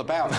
about.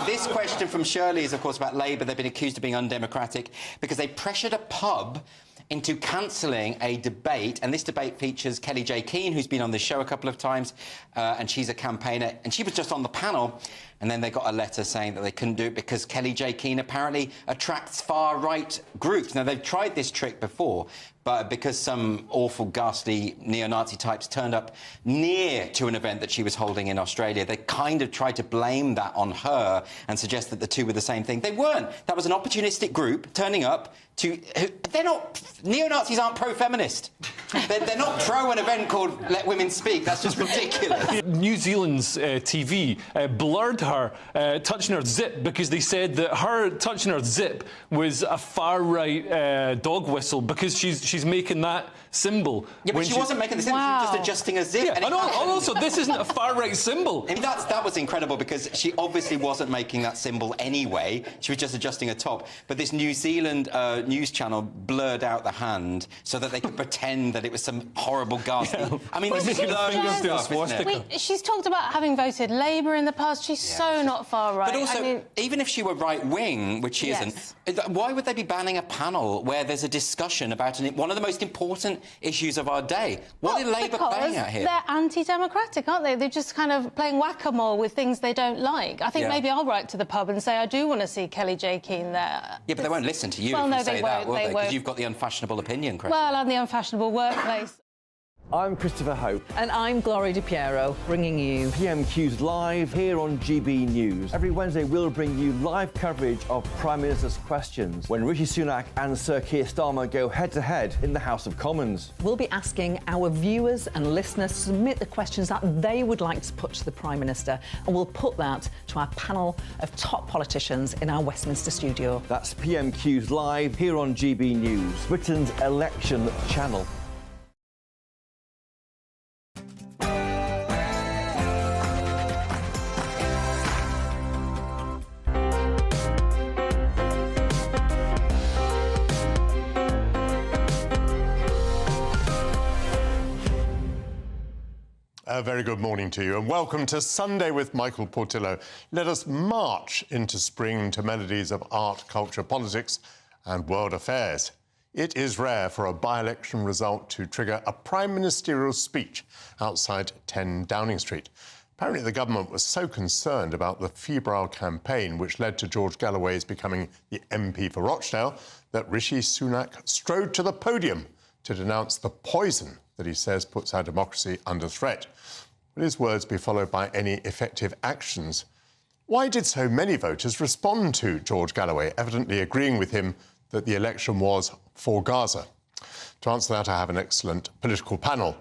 This question from Shirley is, of course, about Labour. They've been accused of being undemocratic because they pressured a pub into cancelling a debate, and this debate features Kelly J. Keane, who's been on this show a couple of times, and she's a campaigner, and she was just on the panel, and then they got a letter saying that they couldn't do it because Kelly J. Keane apparently attracts far-right groups. Now, they've tried this trick before, but because some awful, ghastly neo-Nazi types turned up near to an event that she was holding in Australia, they kind of tried to blame that on her and suggest that the two were the same thing. They weren't. That was an opportunistic group turning up to... They're not... Neo-Nazis aren't pro-feminist. They're not pro an event called Let Women Speak. That's just ridiculous. New Zealand's TV blurred her touching her zip because they said that her touching her zip was a far-right dog whistle because she's making that symbol. Yeah, but she wasn't making the symbol, she was just adjusting her zip. Yeah, and also, this isn't a far-right symbol. I mean, that was incredible because she obviously wasn't making that symbol anyway. She was just adjusting her top. But this New Zealand news channel blurred out the hand so that they could pretend that it was some horrible, ghastly... Yeah. I mean, this is she's talked about having voted Labour in the past. She's so not far-right. But also, I mean, even if she were right-wing, which she isn't, why would they be banning a panel where there's a discussion about one of the most important issues of our day? What are Labour playing at here? They're anti-democratic, aren't they? They're just kind of playing whack-a-mole with things they don't like. I think maybe I'll write to the pub and say I do want to see Kelly J. Keane there. Yeah, but they won't listen to you well, if no, you say that, will they? Because you've got the unfashionable opinion, Chris. Well, I'm the unfashionable workplace. I'm Christopher Hope. And I'm Gloria Di Piero, bringing you PMQ's Live here on GB News. Every Wednesday, we'll bring you live coverage of Prime Minister's questions when Rishi Sunak and Sir Keir Starmer go head-to-head in the House of Commons. We'll be asking our viewers and listeners to submit the questions that they would like to put to the Prime Minister, and we'll put that to our panel of top politicians in our Westminster studio. That's PMQ's Live here on GB News, Britain's election channel. A very good morning to you and welcome to Sunday with Michael Portillo. Let us march into spring to melodies of art, culture, politics and world affairs. It is rare for a by-election result to trigger a prime ministerial speech outside 10 Downing Street. Apparently the government was so concerned about the febrile campaign which led to George Galloway's becoming the MP for Rochdale that Rishi Sunak strode to the podium to denounce the poison that he says puts our democracy under threat. Will his words be followed by any effective actions? Why did so many voters respond to George Galloway, evidently agreeing with him that the election was for Gaza? To answer that, I have an excellent political panel.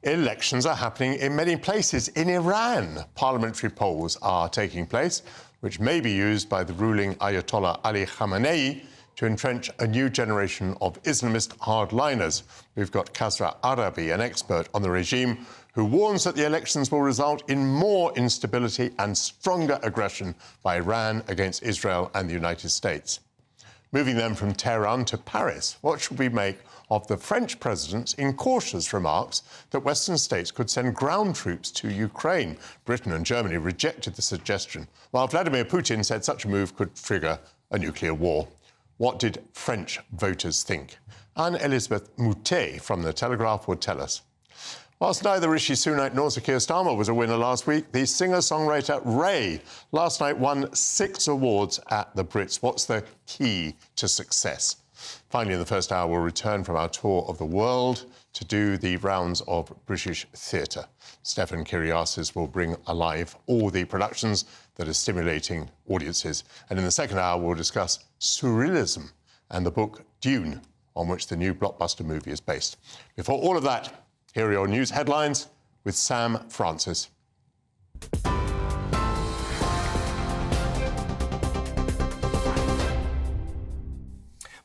Elections are happening in many places. In Iran, parliamentary polls are taking place, which may be used by the ruling Ayatollah Ali Khamenei to entrench a new generation of Islamist hardliners. We've got Kasra Arabi, an expert on the regime, who warns that the elections will result in more instability and stronger aggression by Iran against Israel and the United States. Moving then from Tehran to Paris, what should we make of the French president's incautious remarks that Western states could send ground troops to Ukraine? Britain and Germany rejected the suggestion, while Vladimir Putin said such a move could trigger a nuclear war. What did French voters think? Anne-Elisabeth Moutet from The Telegraph will tell us. Whilst neither Rishi Sunak nor Sir Keir Starmer was a winner last week, the singer-songwriter Ray last night won 6 awards at the Brits. What's the key to success? Finally, in the first hour, we'll return from our tour of the world to do the rounds of British theatre. Stefan Kyriasis will bring alive all the productions that are stimulating audiences. And in the second hour, we'll discuss surrealism and the book Dune, on which the new blockbuster movie is based. Before all of that, here are your news headlines with Sam Francis.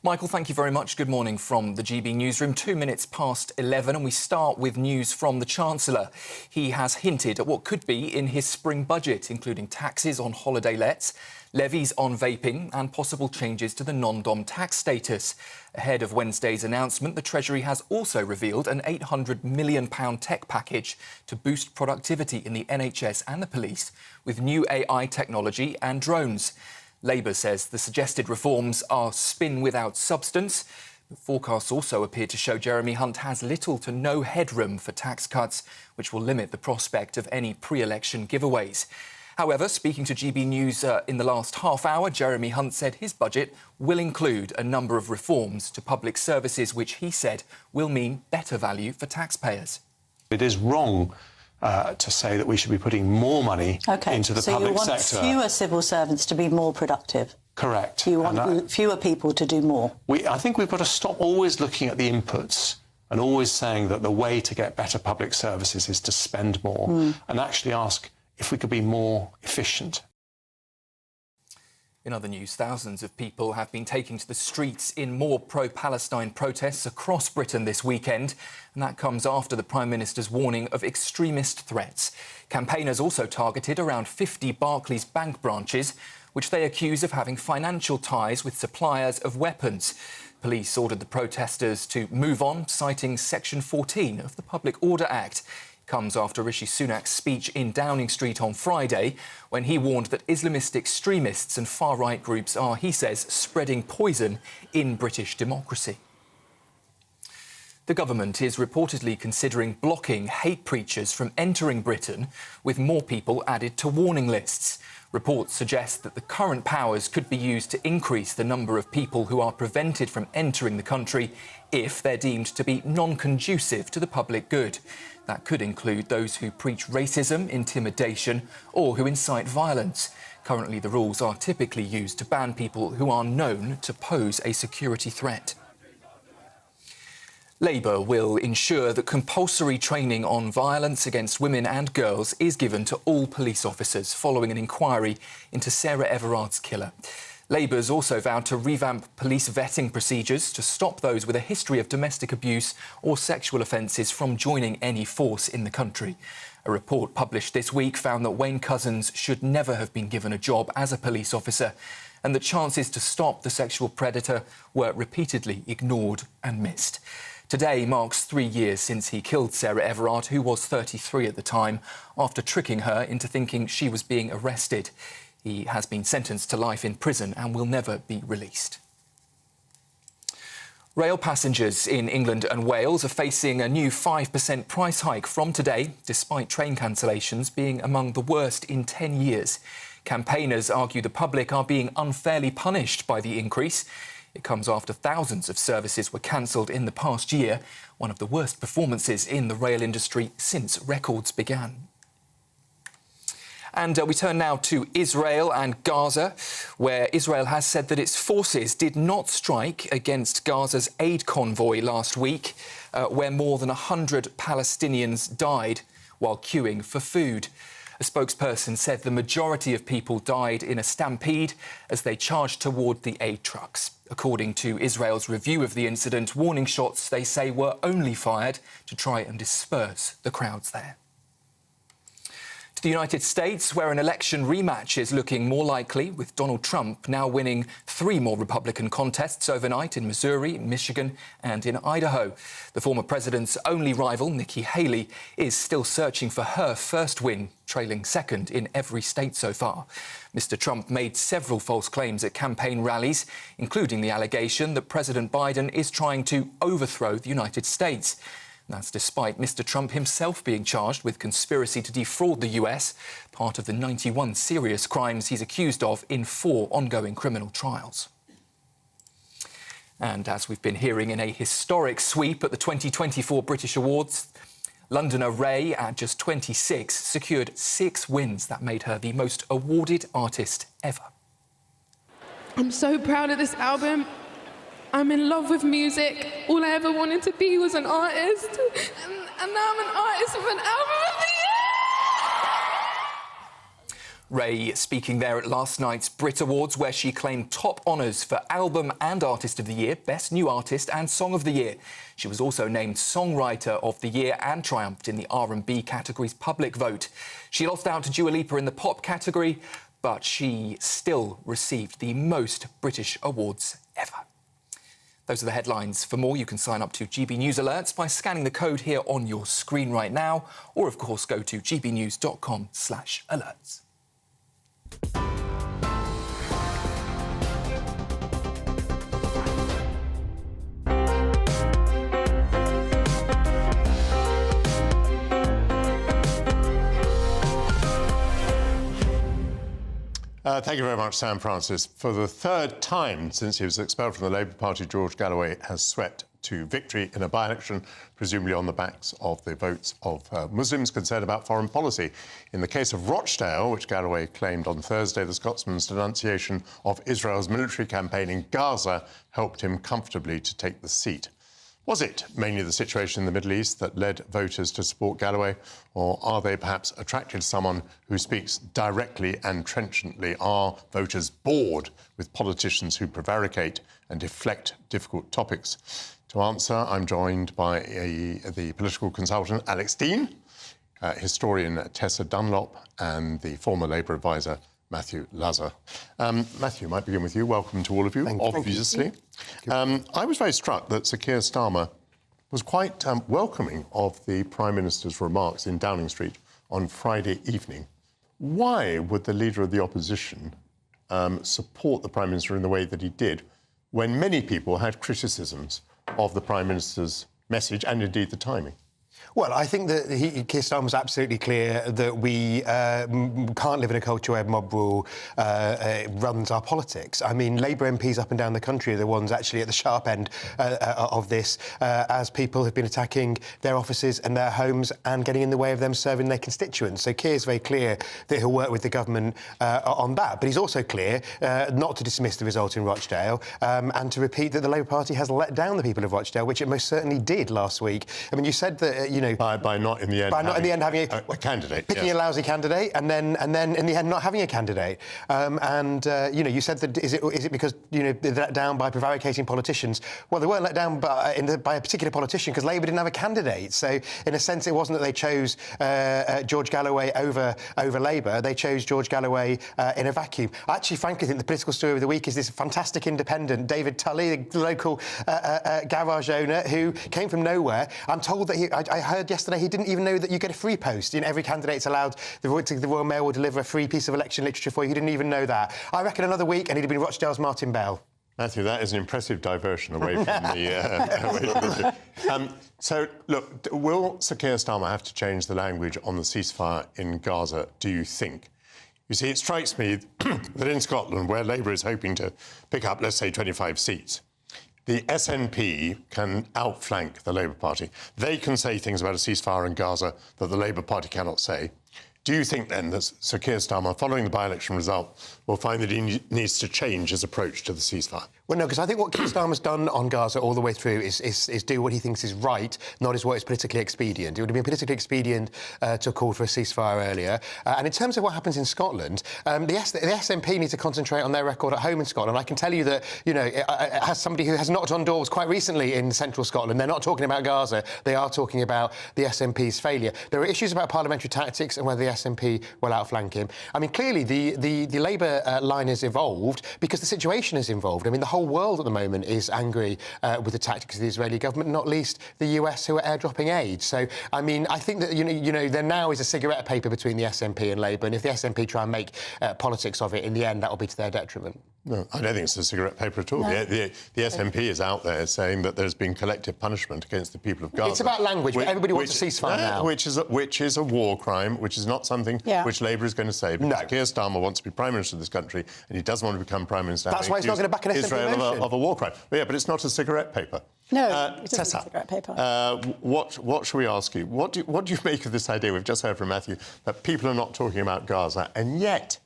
Michael, thank you very much. Good morning from the GB newsroom. 2 minutes past 11, and we start with news from the Chancellor. He has hinted at what could be in his spring budget, including taxes on holiday lets, levies on vaping and possible changes to the non-dom tax status. Ahead of Wednesday's announcement, the Treasury has also revealed an £800 million tech package to boost productivity in the NHS and the police with new AI technology and drones. Labour says the suggested reforms are spin without substance. The forecasts also appear to show Jeremy Hunt has little to no headroom for tax cuts, which will limit the prospect of any pre-election giveaways. However, speaking to GB News in the last half hour, Jeremy Hunt said his budget will include a number of reforms to public services, which he said will mean better value for taxpayers. It is wrong to say that we should be putting more money into the public sector. So you want fewer civil servants to be more productive? Correct. You want fewer people to do more? I think we've got to stop always looking at the inputs and always saying that the way to get better public services is to spend more and actually ask if we could be more efficient. In other news, thousands of people have been taking to the streets in more pro-Palestine protests across Britain this weekend, and that comes after the Prime Minister's warning of extremist threats. Campaigners also targeted around 50 Barclays Bank branches, which they accuse of having financial ties with suppliers of weapons. Police ordered the protesters to move on, citing Section 14 of the Public Order Act. Comes after Rishi Sunak's speech in Downing Street on Friday, when he warned that Islamist extremists and far-right groups are, he says, spreading poison in British democracy. The government is reportedly considering blocking hate preachers from entering Britain, with more people added to warning lists. Reports suggest that the current powers could be used to increase the number of people who are prevented from entering the country if they're deemed to be non-conducive to the public good. That could include those who preach racism, intimidation, or who incite violence. Currently, the rules are typically used to ban people who are known to pose a security threat. Labour will ensure that compulsory training on violence against women and girls is given to all police officers following an inquiry into Sarah Everard's killer. Labour's also vowed to revamp police vetting procedures to stop those with a history of domestic abuse or sexual offences from joining any force in the country. A report published this week found that Wayne Couzens should never have been given a job as a police officer, and that chances to stop the sexual predator were repeatedly ignored and missed. Today marks 3 years since he killed Sarah Everard, who was 33 at the time, after tricking her into thinking she was being arrested. He has been sentenced to life in prison and will never be released. Rail passengers in England and Wales are facing a new 5% price hike from today, despite train cancellations being among the worst in 10 years. Campaigners argue the public are being unfairly punished by the increase. It comes after thousands of services were cancelled in the past year, one of the worst performances in the rail industry since records began. And we turn now to Israel and Gaza, where Israel has said that its forces did not strike against Gaza's aid convoy last week, where more than 100 Palestinians died while queuing for food. A spokesperson said the majority of people died in a stampede as they charged toward the aid trucks. According to Israel's review of the incident, warning shots, they say, were only fired to try and disperse the crowds there. To the United States, where an election rematch is looking more likely, with Donald Trump now winning 3 more Republican contests overnight in Missouri, Michigan and in Idaho. The former president's only rival, Nikki Haley, is still searching for her first win, trailing second in every state so far. Mr. Trump made several false claims at campaign rallies, including the allegation that President Biden is trying to overthrow the United States. That's despite Mr. Trump himself being charged with conspiracy to defraud the US, part of the 91 serious crimes he's accused of in 4 ongoing criminal trials. And as we've been hearing in a historic sweep at the 2024 British Awards, Londoner Ray, at just 26, secured 6 wins that made her the most awarded artist ever. I'm so proud of this album. I'm in love with music. All I ever wanted to be was an artist. And now I'm an artist with an album of the year! Ray speaking there at last night's Brit Awards, where she claimed top honours for Album and Artist of the Year, Best New Artist and Song of the Year. She was also named Songwriter of the Year and triumphed in the R&B category's public vote. She lost out to Dua Lipa in the pop category, but she still received the most British awards ever. Those are the headlines. For more, you can sign up to GB News Alerts by scanning the code here on your screen right now, or of course go to gbnews.com/alerts. Thank you very much, Sam Francis. For the third time since he was expelled from the Labour Party, George Galloway has swept to victory in a by-election, presumably on the backs of the votes of Muslims concerned about foreign policy. In the case of Rochdale, which Galloway claimed on Thursday, the Scotsman's denunciation of Israel's military campaign in Gaza helped him comfortably to take the seat. Was it mainly the situation in the Middle East that led voters to support Galloway, or are they perhaps attracted to someone who speaks directly and trenchantly? Are voters bored with politicians who prevaricate and deflect difficult topics? To answer, I'm joined by the political consultant Alex Dean, historian Tessa Dunlop, and the former Labour advisor Matthew Lazar. Matthew, might begin with you. Welcome to all of you, obviously. I was very struck that Sir Keir Starmer was quite welcoming of the Prime Minister's remarks in Downing Street on Friday evening. Why would the Leader of the Opposition support the Prime Minister in the way that he did when many people had criticisms of the Prime Minister's message and indeed the timing? Well, I think that Keir Starmer was absolutely clear that we can't live in a culture where mob rule runs our politics. I mean, Labour MPs up and down the country are the ones actually at the sharp end of this, as people have been attacking their offices and their homes and getting in the way of them serving their constituents. So Keir's very clear that he'll work with the government on that. But he's also clear not to dismiss the result in Rochdale and to repeat that the Labour Party has let down the people of Rochdale, which it most certainly did last week. I mean, you said that, by not in the end having a candidate, picking yes. a lousy candidate, and then in the end not having a candidate. You said that is it because they're let down by prevaricating politicians? Well, they weren't let down by a particular politician because Labour didn't have a candidate. So in a sense, it wasn't that they chose George Galloway over Labour. They chose George Galloway in a vacuum. I actually, frankly, think the political story of the week is this fantastic independent David Tully, the local garage owner who came from nowhere. I'm told that I heard yesterday he didn't even know that you get a free post. Every candidate's allowed, the Royal Mail will deliver a free piece of election literature for you. He didn't even know that. I reckon another week and he'd have been Rochdale's Martin Bell. Matthew, that is an impressive diversion away from the... So, look, will Sir Keir Starmer have to change the language on the ceasefire in Gaza, do you think? You see, it strikes me that in Scotland, where Labour is hoping to pick up, let's say, 25 seats, the SNP can outflank the Labour Party. They can say things about a ceasefire in Gaza that the Labour Party cannot say. Do you think, then, that Sir Keir Starmer, following the by-election result, will find that he needs to change his approach to the ceasefire? Well, no, because I think what Keir Starmer's done on Gaza all the way through is do what he thinks is right, not as what is politically expedient. It would have been politically expedient to call for a ceasefire earlier. And in terms of what happens in Scotland, the SNP need to concentrate on their record at home in Scotland. I can tell you that, as somebody who has knocked on doors quite recently in central Scotland, they're not talking about Gaza, they are talking about the SNP's failure. There are issues about parliamentary tactics and whether the SNP will outflank him. I mean, clearly the Labour line has evolved because the situation has evolved. I mean, the whole world at the moment is angry with the tactics of the Israeli government, not least the US, who are airdropping aid. So, I mean, I think that, there now is a cigarette paper between the SNP and Labour, and if the SNP try and make politics of it, in the end, that will be to their detriment. No, I don't think it's a cigarette paper at all. No. The SNP is out there saying that there's been collective punishment against the people of Gaza. It's about language, but everybody wants a ceasefire now. Which is a war crime, which is not something which Labour is going to say. Because Keir Starmer wants to be Prime Minister of this country, and he doesn't want to become Prime Minister. That's why he's not going to back an SNP Israel motion. of a war crime. But it's not a cigarette paper. No, it isn't Tessa, a cigarette paper. what should we ask you? What do you make of this idea we've just heard from Matthew, that people are not talking about Gaza, and yet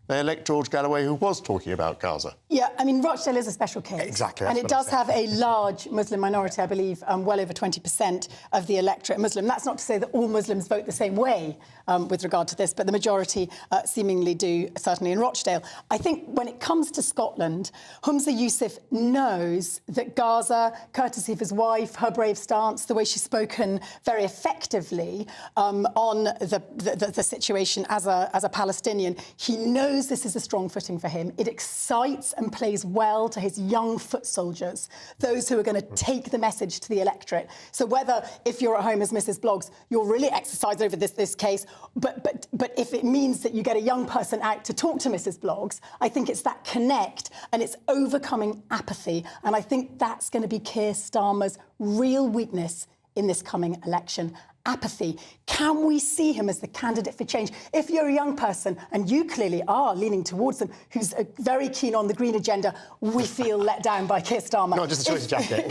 they elect George Galloway, who was talking about Gaza. Yeah, I mean, Rochdale is a special case. Exactly. And it does have a large Muslim minority, I believe, well over 20% of the electorate Muslim. That's not to say that all Muslims vote the same way with regard to this, but the majority seemingly do, certainly in Rochdale. I think when it comes to Scotland, Humza Yousaf knows that Gaza, courtesy of his wife, her brave stance, the way she's spoken very effectively on the situation as a Palestinian, he knows this is a strong footing for him. It excites and plays well to his young foot soldiers, those who are going to take the message to the electorate. So whether, if you're at home as Mrs. Bloggs, you're really exercised over this case, but if it means that you get a young person out to talk to Mrs. Bloggs, I think it's that connect and it's overcoming apathy. And I think that's going to be Keir Starmer's real weakness in this coming election. Apathy. Can we see him as the candidate for change? If you're a young person, and you clearly are leaning towards them, who's very keen on the green agenda, we feel let down by Keir Starmer. Not just a choice jacket.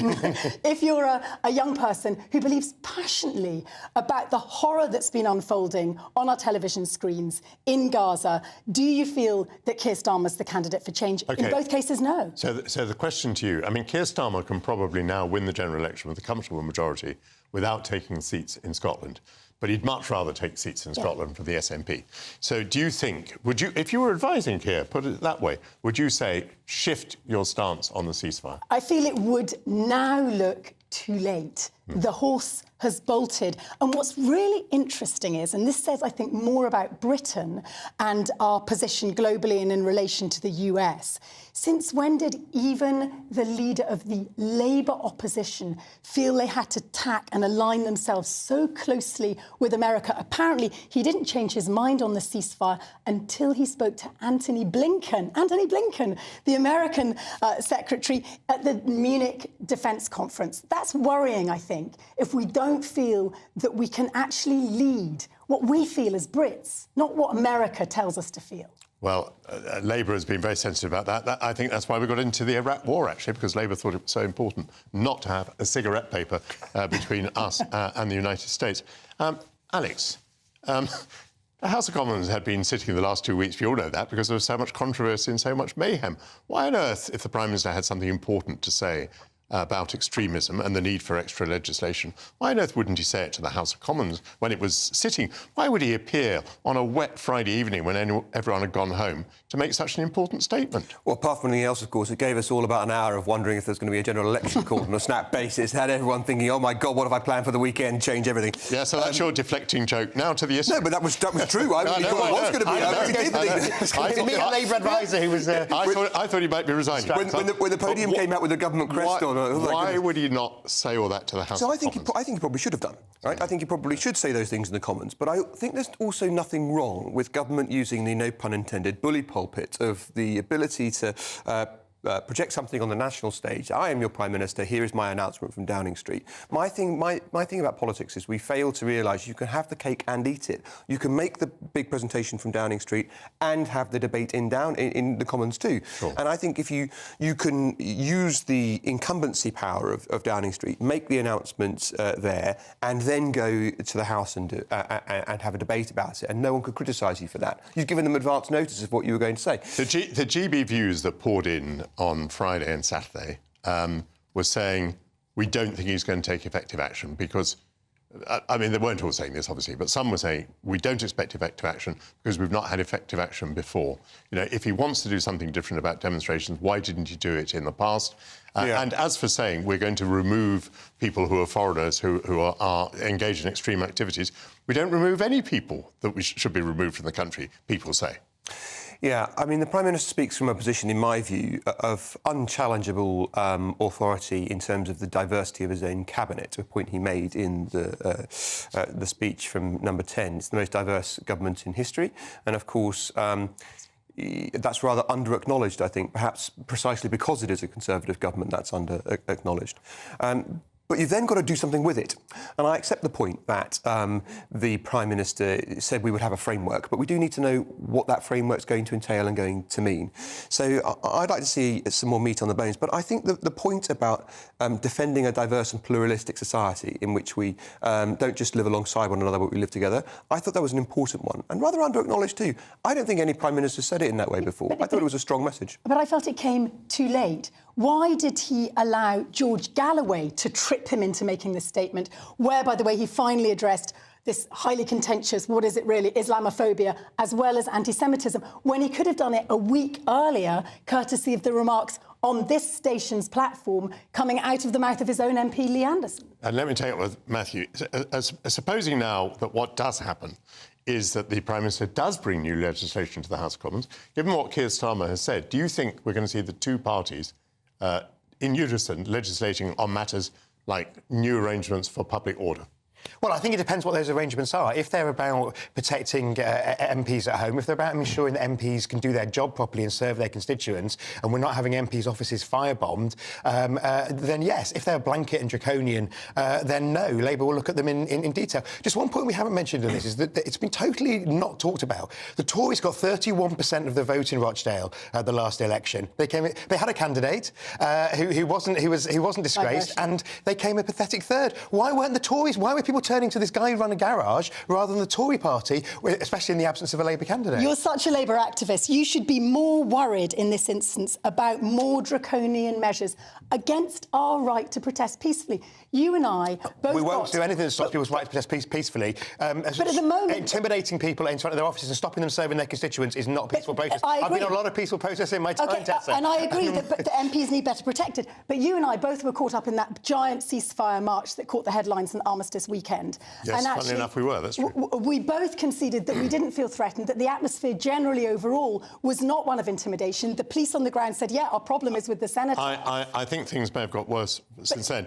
If you're a young person who believes passionately about the horror that's been unfolding on our television screens in Gaza, do you feel that Keir Starmer's the candidate for change? Okay. In both cases, no. So the question to you, I mean, Keir Starmer can probably now win the general election with a comfortable majority without taking seats in Scotland. But he'd much rather take seats in Scotland for the SNP. So do you think, if you were advising Keir, put it that way, would you say, shift your stance on the ceasefire? I feel it would now look too late. The horse has bolted. And what's really interesting is, and this says, I think, more about Britain and our position globally and in relation to the US, since when did even the leader of the Labour opposition feel they had to tack and align themselves so closely with America? Apparently, he didn't change his mind on the ceasefire until he spoke to Antony Blinken, the American secretary, at the Munich Defence Conference. That's worrying, I think, if we don't feel that we can actually lead what we feel as Brits, not what America tells us to feel. Well, Labour has been very sensitive about that. I think that's why we got into the Iraq war, actually, because Labour thought it was so important not to have a cigarette paper between us and the United States. Alex, the House of Commons had been sitting the last 2 weeks, we all know that, because there was so much controversy and so much mayhem. Why on earth, if the Prime Minister had something important to say about extremism and the need for extra legislation, why on earth wouldn't he say it to the House of Commons when it was sitting? Why would he appear on a wet Friday evening when everyone had gone home to make such an important statement? Well, apart from anything else, of course, it gave us all about an hour of wondering if there's going to be a general election called on a snap basis. It had everyone thinking, oh, my God, what have I planned for the weekend? Change everything. Yeah, so that's your deflecting joke. Now to the issue. No, but that was true. I really thought it was going to be. I thought a Labour advisor who was... I thought he might be resigning. When the podium came out with the government crest on... Why would he not say all that to the House of Commons? I think he probably should have done. Right? I think he probably should say those things in the Commons. But I think there's also nothing wrong with government using the, no pun intended, bully pulpit of the ability to project something on the national stage. I am your Prime Minister, here is my announcement from Downing Street. My thing about politics is we fail to realise you can have the cake and eat it. You can make the big presentation from Downing Street and have the debate in the Commons too. Sure. And I think if you can use the incumbency power of Downing Street, make the announcements there, and then go to the House and have a debate about it, and no one could criticise you for that. You've given them advance notice of what you were going to say. The GB views that poured in on Friday and Saturday was saying we don't think he's going to take effective action because, I mean, they weren't all saying this, obviously, but some were saying we don't expect effective action because we've not had effective action before. You know, if he wants to do something different about demonstrations, why didn't he do it in the past? And as for saying we're going to remove people who are foreigners who are engaged in extreme activities, we don't remove any people that we should be removed from the country, people say. Yeah, I mean, the Prime Minister speaks from a position, in my view, of unchallengeable authority in terms of the diversity of his own cabinet, a point he made in the speech from number 10. It's the most diverse government in history, and, of course, that's rather under-acknowledged, I think, perhaps precisely because it is a Conservative government that's under-acknowledged. But you've then got to do something with it. And I accept the point that the Prime Minister said we would have a framework, but we do need to know what that framework's going to entail and going to mean. So I'd like to see some more meat on the bones. But I think the point about defending a diverse and pluralistic society in which we don't just live alongside one another, but we live together, I thought that was an important one. And rather under-acknowledged too. I don't think any Prime Minister said it in that way before. I thought it was a strong message. But I felt it came too late. Why did he allow George Galloway to trip him into making this statement, where, by the way, he finally addressed this highly contentious, what is it really, Islamophobia, as well as anti-Semitism, when he could have done it a week earlier, courtesy of the remarks on this station's platform coming out of the mouth of his own MP, Lee Anderson? And let me take it with Matthew. Supposing now that what does happen is that the Prime Minister does bring new legislation to the House of Commons, given what Keir Starmer has said, do you think we're going to see the two parties in unison legislating on matters like new arrangements for public order? Well, I think it depends what those arrangements are. If they're about protecting MPs at home, if they're about ensuring that MPs can do their job properly and serve their constituents, and we're not having MPs' offices firebombed, then yes. If they're blanket and draconian, then no. Labour will look at them in detail. Just one point we haven't mentioned in this is that it's been totally not talked about. The Tories got 31% of the vote in Rochdale at the last election. They had a candidate who wasn't disgraced, and they came a pathetic third. Why weren't the Tories? Why were people turning to this guy who ran a garage rather than the Tory party, especially in the absence of a Labour candidate? You're such a Labour activist. You should be more worried in this instance about more draconian measures against our right to protest peacefully. You and I both. We won't do anything that stops people's right to protest peacefully. But at the moment, intimidating people in front of their offices and stopping them serving their constituents is not a peaceful protest. I've been on a lot of peaceful protests in my time, Tessa. And I agree that the MPs need better protected. But you and I both were caught up in that giant ceasefire march that caught the headlines on Armistice weekend. Yes, and funnily enough, we were. That's true. We both conceded that we didn't feel threatened, that the atmosphere generally overall was not one of intimidation. The police on the ground said, yeah, our problem is with the senator. I think things may have got worse since then.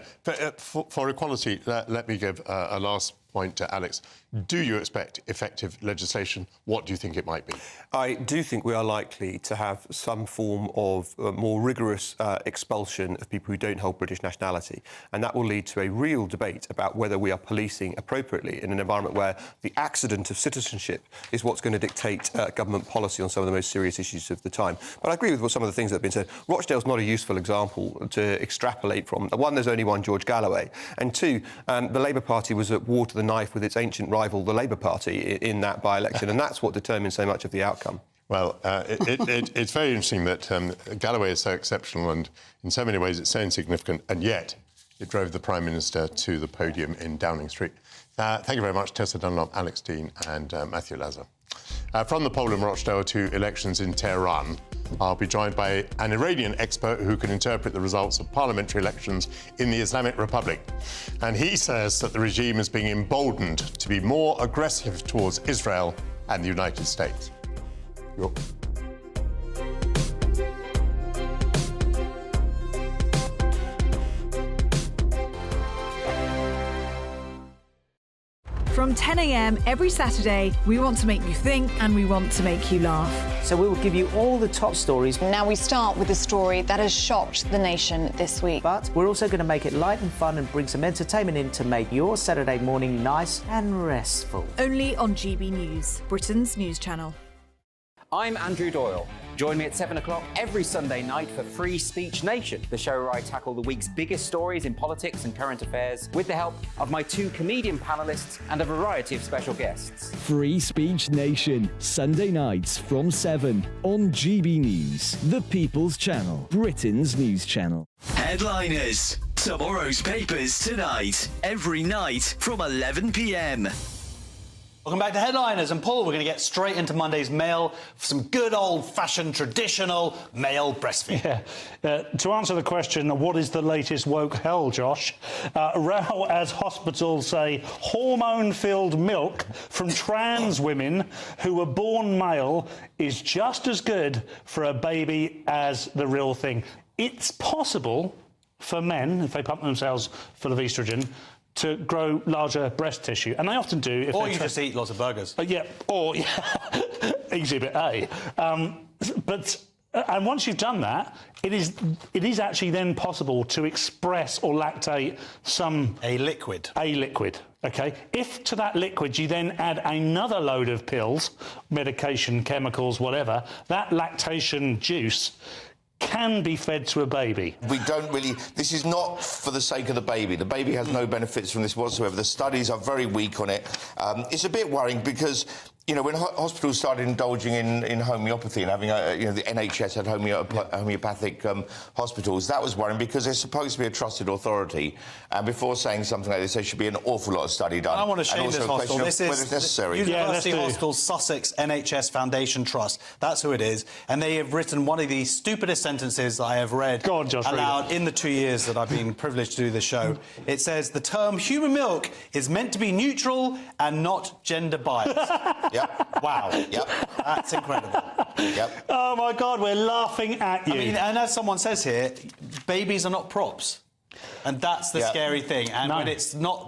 For equality, let me give a last point to Alex. Do you expect effective legislation? What do you think it might be? I do think we are likely to have some form of more rigorous expulsion of people who don't hold British nationality. And that will lead to a real debate about whether we are policing appropriately in an environment where the accident of citizenship is what's going to dictate government policy on some of the most serious issues of the time. But I agree with some of the things that have been said. Rochdale's not a useful example to extrapolate from. One, there's only one George Galloway. And two, the Labour Party was at war to the knife with its ancient rival, the Labour Party, in that by-election, and that's what determined so much of the outcome. Well, it's very interesting that Galloway is so exceptional and in so many ways it's so insignificant, and yet it drove the Prime Minister to the podium in Downing Street. Thank you very much, Tessa Dunlop, Alex Dean and Matthew Lazar. From the poll in Rochdale to elections in Tehran, I'll be joined by an Iranian expert who can interpret the results of parliamentary elections in the Islamic Republic. And he says that the regime is being emboldened to be more aggressive towards Israel and the United States. From 10 a.m. every Saturday, we want to make you think and we want to make you laugh. So we will give you all the top stories. Now we start with a story that has shocked the nation this week. But we're also going to make it light and fun and bring some entertainment in to make your Saturday morning nice and restful. Only on GB News, Britain's news channel. I'm Andrew Doyle. Join me at 7 o'clock every Sunday night for Free Speech Nation, the show where I tackle the week's biggest stories in politics and current affairs with the help of my two comedian panellists and a variety of special guests. Free Speech Nation, Sunday nights from 7 on GB News, the People's Channel, Britain's news channel. Headliners. Tomorrow's papers tonight, every night from 11 p.m. Welcome back to Headliners. And Paul, we're going to get straight into Monday's mail for some good old-fashioned, traditional male breastfeeding. Yeah. To answer the question, what is the latest woke hell, Josh? Row as hospitals say hormone-filled milk from trans women who were born male is just as good for a baby as the real thing. It's possible for men, if they pump themselves full of estrogen, to grow larger breast tissue, and they often do. Or you just eat lots of burgers. Exhibit A. But And once you've done that, it is actually then possible to express or lactate a liquid. Okay? If to that liquid you then add another load of pills, medication, chemicals, whatever, that lactation juice can be fed to a baby. We don't really... This is not for the sake of the baby. The baby has no benefits from this whatsoever. The studies are very weak on it. It's a bit worrying because... You know, when hospitals started indulging in homeopathy and having, the NHS had homeopathic hospitals, that was worrying because they're supposed to be a trusted authority. And before saying something like this, there should be an awful lot of study done. I want to shame this hospital. This is whether it's necessary. University Hospital Sussex NHS Foundation Trust. That's who it is. And they have written one of the stupidest sentences I have read aloud in the 2 years that I've been privileged to do this show. It says, the term human milk is meant to be neutral and not gender biased. Yep. Wow. Yep. That's incredible. Yep. Oh, my God, we're laughing at you. I mean, and as someone says here, babies are not props. And that's the scary thing. And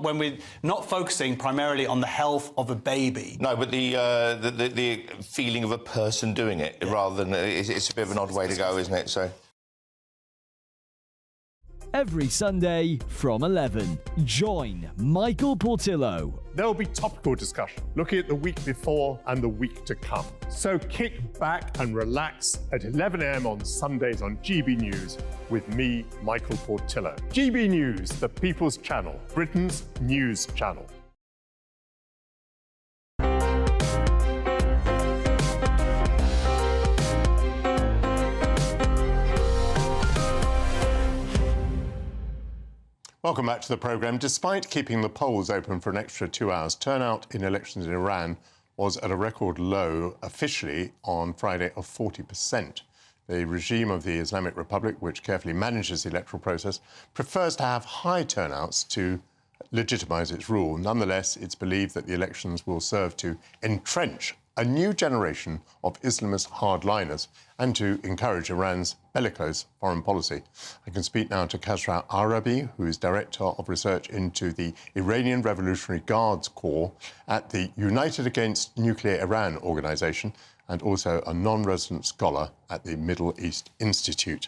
when we're not focusing primarily on the health of a baby. No, but the feeling of a person doing it, rather than... It's a bit of an odd way to go, isn't it? So... Every Sunday from 11, join Michael Portillo. There will be topical discussion, looking at the week before and the week to come. So kick back and relax at 11 a.m. on Sundays on GB News with me, Michael Portillo. GB News, the People's Channel, Britain's news channel. Welcome back to the programme. Despite keeping the polls open for an extra 2 hours, turnout in elections in Iran was at a record low officially on Friday of 40%. The regime of the Islamic Republic, which carefully manages the electoral process, prefers to have high turnouts to legitimise its rule. Nonetheless, it's believed that the elections will serve to entrench a new generation of Islamist hardliners and to encourage Iran's bellicose foreign policy. I can speak now to Khosrow Arabi, who is Director of Research into the Iranian Revolutionary Guards Corps at the United Against Nuclear Iran organisation and also a non-resident scholar at the Middle East Institute.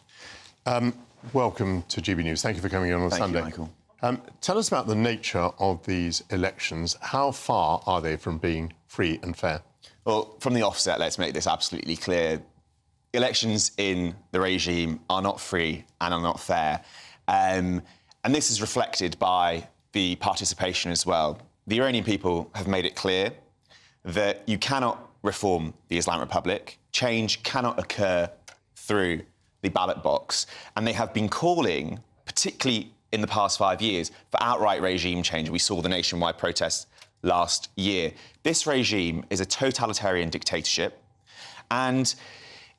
Welcome to GB News. Thank you for coming on Sunday. Thank you, Michael. Tell us about the nature of these elections. How far are they from being free and fair? Well, from the offset, let's make this absolutely clear. Elections in the regime are not free and are not fair. And this is reflected by the participation as well. The Iranian people have made it clear that you cannot reform the Islamic Republic. Change cannot occur through the ballot box. And they have been calling, particularly in the past 5 years, for outright regime change. We saw the nationwide protests last year. This regime is a totalitarian dictatorship, and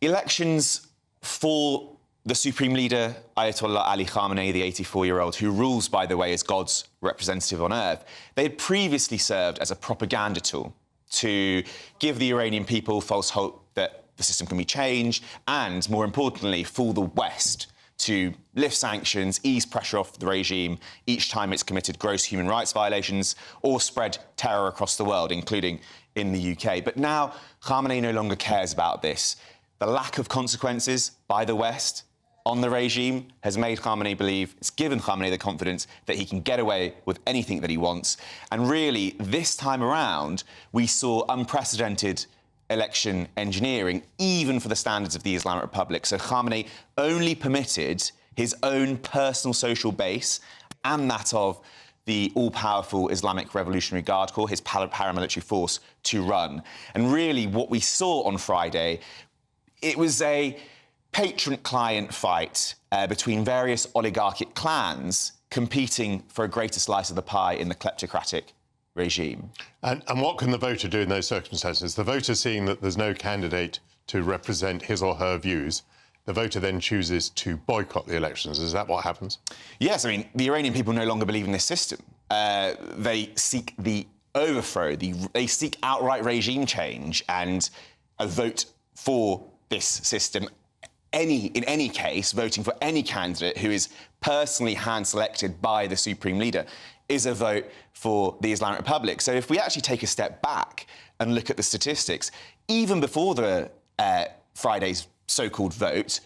elections for the supreme leader, Ayatollah Ali Khamenei, the 84-year-old, who rules, by the way, as God's representative on earth, they had previously served as a propaganda tool to give the Iranian people false hope that the system can be changed and, more importantly, fool the West to lift sanctions, ease pressure off the regime each time it's committed gross human rights violations or spread terror across the world, including in the UK. But now Khamenei no longer cares about this. The lack of consequences by the West on the regime has made Khamenei believe, it's given Khamenei the confidence that he can get away with anything that he wants. And really, this time around, we saw unprecedented election engineering, even for the standards of the Islamic Republic. So Khamenei only permitted his own personal social base and that of the all-powerful Islamic Revolutionary Guard Corps, his paramilitary force, to run. And really, what we saw on Friday, it was a patron-client fight between various oligarchic clans competing for a greater slice of the pie in the kleptocratic regime. And what can the voter do in those circumstances? The voter, seeing that there's no candidate to represent his or her views, the voter then chooses to boycott the elections. Is that what happens? Yes, I mean, the Iranian people no longer believe in this system. They seek the overthrow, they seek outright regime change and a vote for this system. In any case, voting for any candidate who is personally hand-selected by the supreme leader is a vote for the Islamic Republic. So if we actually take a step back and look at the statistics, even before the Friday's so-called vote,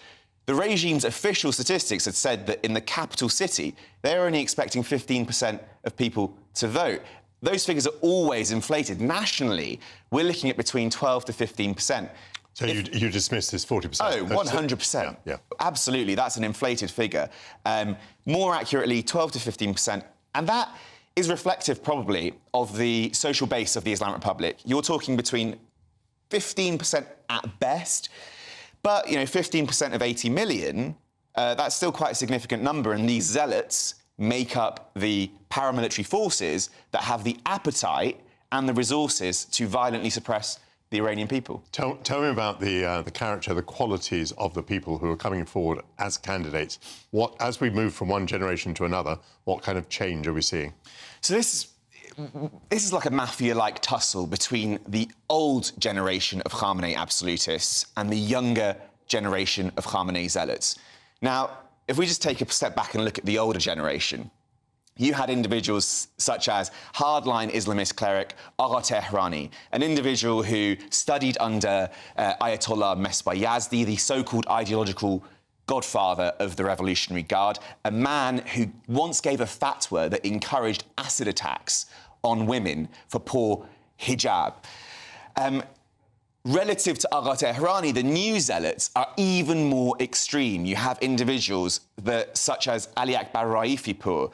the regime's official statistics had said that in the capital city, they're only expecting 15% of people to vote. Those figures are always inflated. Nationally, we're looking at between 12 to 15%. So you dismiss this 40%? Oh, 100%. Yeah. Absolutely, that's an inflated figure. More accurately, 12 to 15%. And that is reflective, probably, of the social base of the Islamic Republic. You're talking between 15% at best, but, 15% of 80 million, that's still quite a significant number, and these zealots make up the paramilitary forces that have the appetite and the resources to violently suppress the Iranian people. Tell me about the character, the qualities of the people who are coming forward as candidates. As we move from one generation to another, what kind of change are we seeing? So this is like a mafia-like tussle between the old generation of Khamenei absolutists and the younger generation of Khamenei zealots. Now, if we just take a step back and look at the older generation, you had individuals such as hardline Islamist cleric Agha Tehrani, an individual who studied under Ayatollah Mesbayazdi, the so-called ideological godfather of the Revolutionary Guard, a man who once gave a fatwa that encouraged acid attacks on women for poor hijab. Relative to Agha Tehrani, the new zealots are even more extreme. You have individuals such as Ali Akbar Raifipur,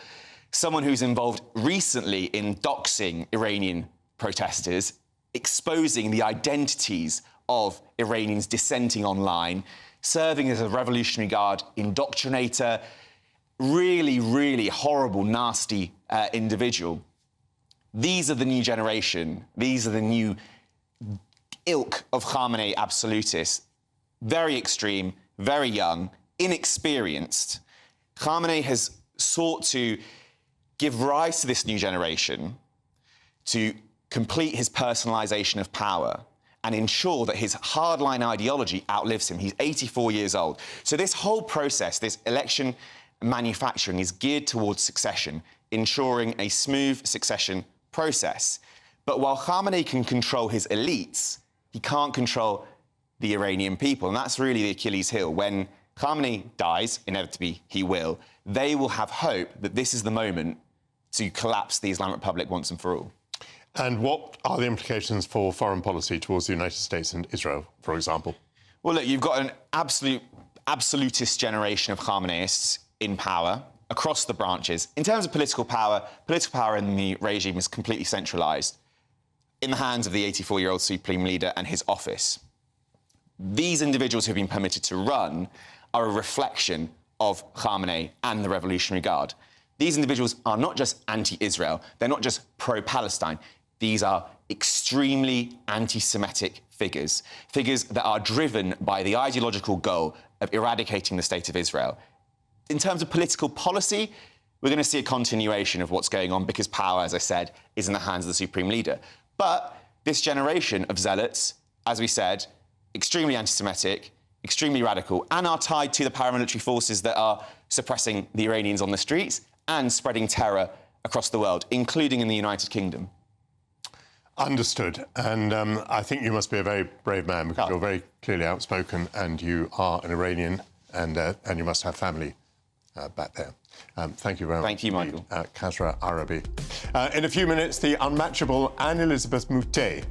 someone who's involved recently in doxing Iranian protesters, exposing the identities of Iranians dissenting online, serving as a Revolutionary Guard indoctrinator, really, really horrible, nasty individual. These are the new generation. These are the new ilk of Khamenei absolutists. Very extreme, very young, inexperienced. Khamenei has sought to give rise to this new generation, to complete his personalisation of power and ensure that his hardline ideology outlives him. He's 84 years old. So this whole process, this election manufacturing, is geared towards succession, ensuring a smooth succession process. But while Khamenei can control his elites, he can't control the Iranian people. And that's really the Achilles heel. When Khamenei dies, inevitably he will, they will have hope that this is the moment to collapse the Islamic Republic once and for all. And what are the implications for foreign policy towards the United States and Israel, for example? Well, look, you've got an absolutist generation of Khameneists in power across the branches. In terms of political power in the regime is completely centralised in the hands of the 84-year-old supreme leader and his office. These individuals who have been permitted to run are a reflection of Khamenei and the Revolutionary Guard. These individuals are not just anti-Israel, they're not just pro-Palestine. These are extremely anti-Semitic figures that are driven by the ideological goal of eradicating the State of Israel. In terms of political policy, we're going to see a continuation of what's going on because power, as I said, is in the hands of the supreme leader. But this generation of zealots, as we said, extremely anti-Semitic, extremely radical, and are tied to the paramilitary forces that are suppressing the Iranians on the streets and spreading terror across the world, including in the United Kingdom. Understood. And I think you must be a very brave man because you're very clearly outspoken and you are an Iranian and you must have family back there. Thank you very much. Thank you, Michael. Kasra Arabi. In a few minutes, the unmatchable Anne-Elisabeth Moutet,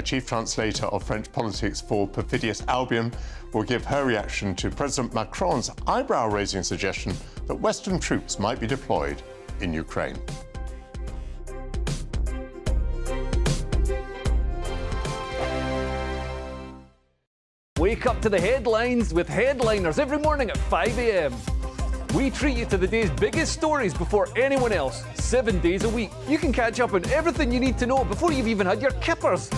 chief translator of French politics for Perfidious Albion, will give her reaction to President Macron's eyebrow-raising suggestion that Western troops might be deployed in Ukraine. Wake up to the headlines with Headliners every morning at 5 a.m. We treat you to the day's biggest stories before anyone else, 7 days a week. You can catch up on everything you need to know before you've even had your kippers.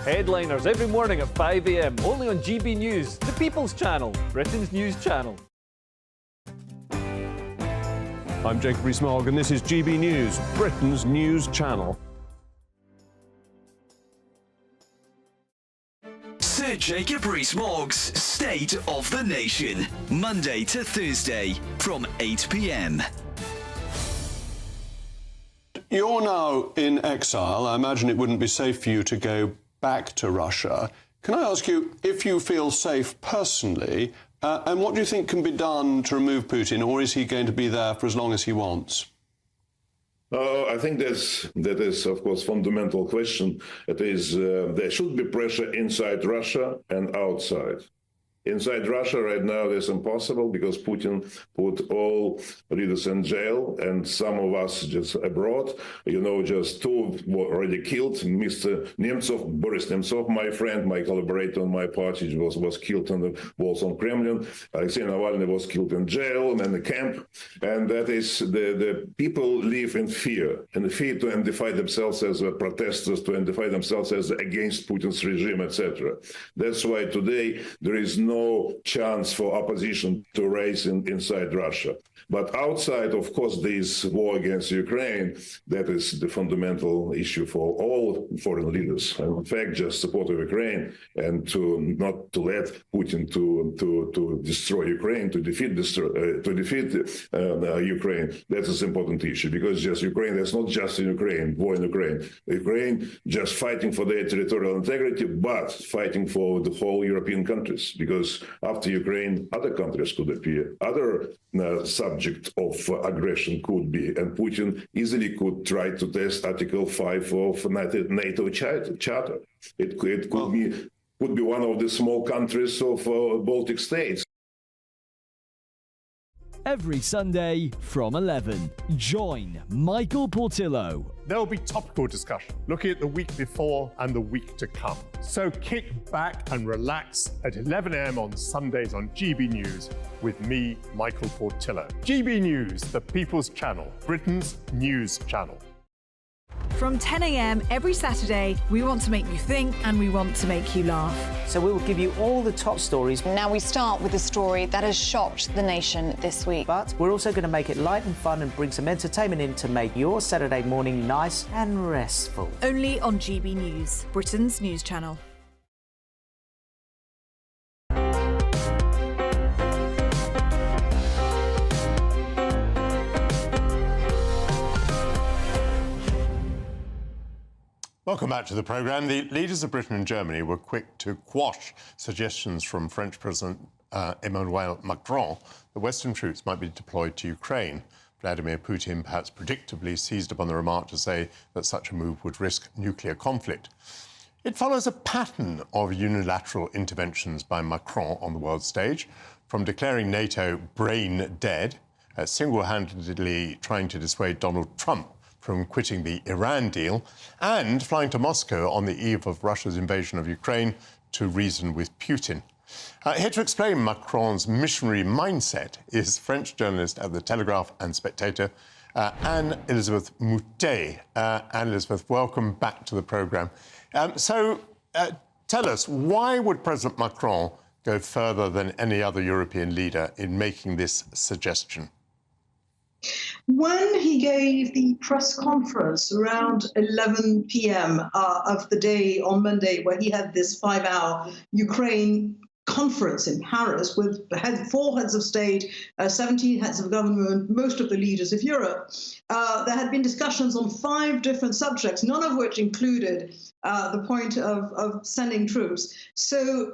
Headliners every morning at 5 a.m. only on GB News, the People's Channel, Britain's news channel. I'm Jacob Rees-Mogg and this is GB News, Britain's news channel. Sir Jacob Rees-Mogg's State of the Nation, Monday to Thursday from 8 p.m. You're now in exile. I imagine it wouldn't be safe for you to go back to Russia. Can I ask you if you feel safe personally, and what do you think can be done to remove Putin, or is he going to be there for as long as he wants? I think that is, of course, fundamental question. It is there should be pressure inside Russia and outside. Inside Russia right now, it's impossible because Putin put all leaders in jail and some of us just abroad. You know, just two were already killed. Mr. Nemtsov, Boris Nemtsov, my friend, my collaborator on my party, was killed on the walls on Kremlin. Alexei Navalny was killed in jail and in the camp. And that is, the people live in fear to identify themselves as protesters, to identify themselves as against Putin's regime, etc. That's why today there is no chance for opposition to rise inside Russia. But outside, of course, this war against Ukraine, that is the fundamental issue for all foreign leaders. And in fact, just support of Ukraine and not to let Putin to destroy Ukraine, to defeat Ukraine. That is an important issue because just Ukraine, that's not just in Ukraine, war in Ukraine. Ukraine just fighting for their territorial integrity, but fighting for the whole European countries because after Ukraine, other countries could appear, other subject of aggression could be, and Putin easily could try to test Article 5 of NATO Charter. It could be one of the small countries of Baltic states. Every Sunday from 11, join Michael Portillo. There will be topical discussion, looking at the week before and the week to come. So kick back and relax at 11 a.m. on Sundays on GB News with me, Michael Portillo. GB News, the People's Channel, Britain's news channel. From 10 a.m. every Saturday, we want to make you think and we want to make you laugh. So we will give you all the top stories. Now we start with a story that has shocked the nation this week. But we're also going to make it light and fun and bring some entertainment in to make your Saturday morning nice and restful. Only on GB News, Britain's news channel. Welcome back to the programme. The leaders of Britain and Germany were quick to quash suggestions from French President Emmanuel Macron that Western troops might be deployed to Ukraine. Vladimir Putin perhaps predictably seized upon the remark to say that such a move would risk nuclear conflict. It follows a pattern of unilateral interventions by Macron on the world stage, from declaring NATO brain dead, single-handedly trying to dissuade Donald Trump from quitting the Iran deal, and flying to Moscow on the eve of Russia's invasion of Ukraine to reason with Putin. Here to explain Macron's missionary mindset is French journalist at The Telegraph and Spectator, Anne-Elisabeth Moutet. Anne-Elisabeth, welcome back to the programme. Tell us, why would President Macron go further than any other European leader in making this suggestion? When he gave the press conference around 11 p.m. Of the day on Monday, where he had this 5-hour Ukraine conference in Paris with 4 heads of state, 17 heads of government, most of the leaders of Europe, there had been discussions on 5 different subjects, none of which included the point of sending troops. So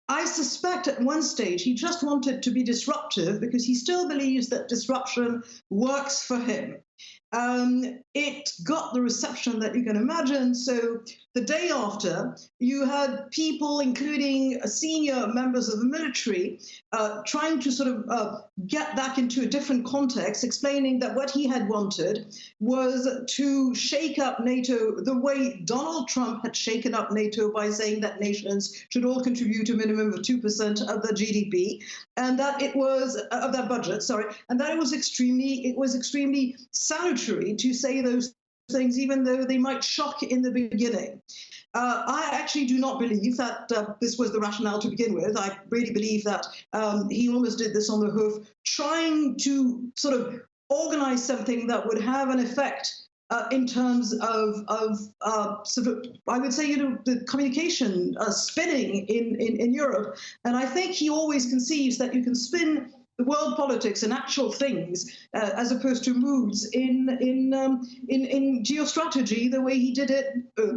I suspect at one stage he just wanted to be disruptive because he still believes that disruption works for him. It got the reception that you can imagine. So the day after, you had people, including senior members of the military, trying to sort of get that into a different context, explaining that what he had wanted was to shake up NATO the way Donald Trump had shaken up NATO by saying that nations should all contribute a minimum of 2% of their GDP, and that it was of their budget, and that it was extremely salutary to say those things, even though they might shock in the beginning. I actually do not believe that this was the rationale to begin with. I really believe that he almost did this on the hoof, trying to sort of organize something that would have an effect in terms of sort of, I would say, the communication spinning in Europe. And I think he always conceives that you can spin the world politics and actual things as opposed to moods in geostrategy, the way he did it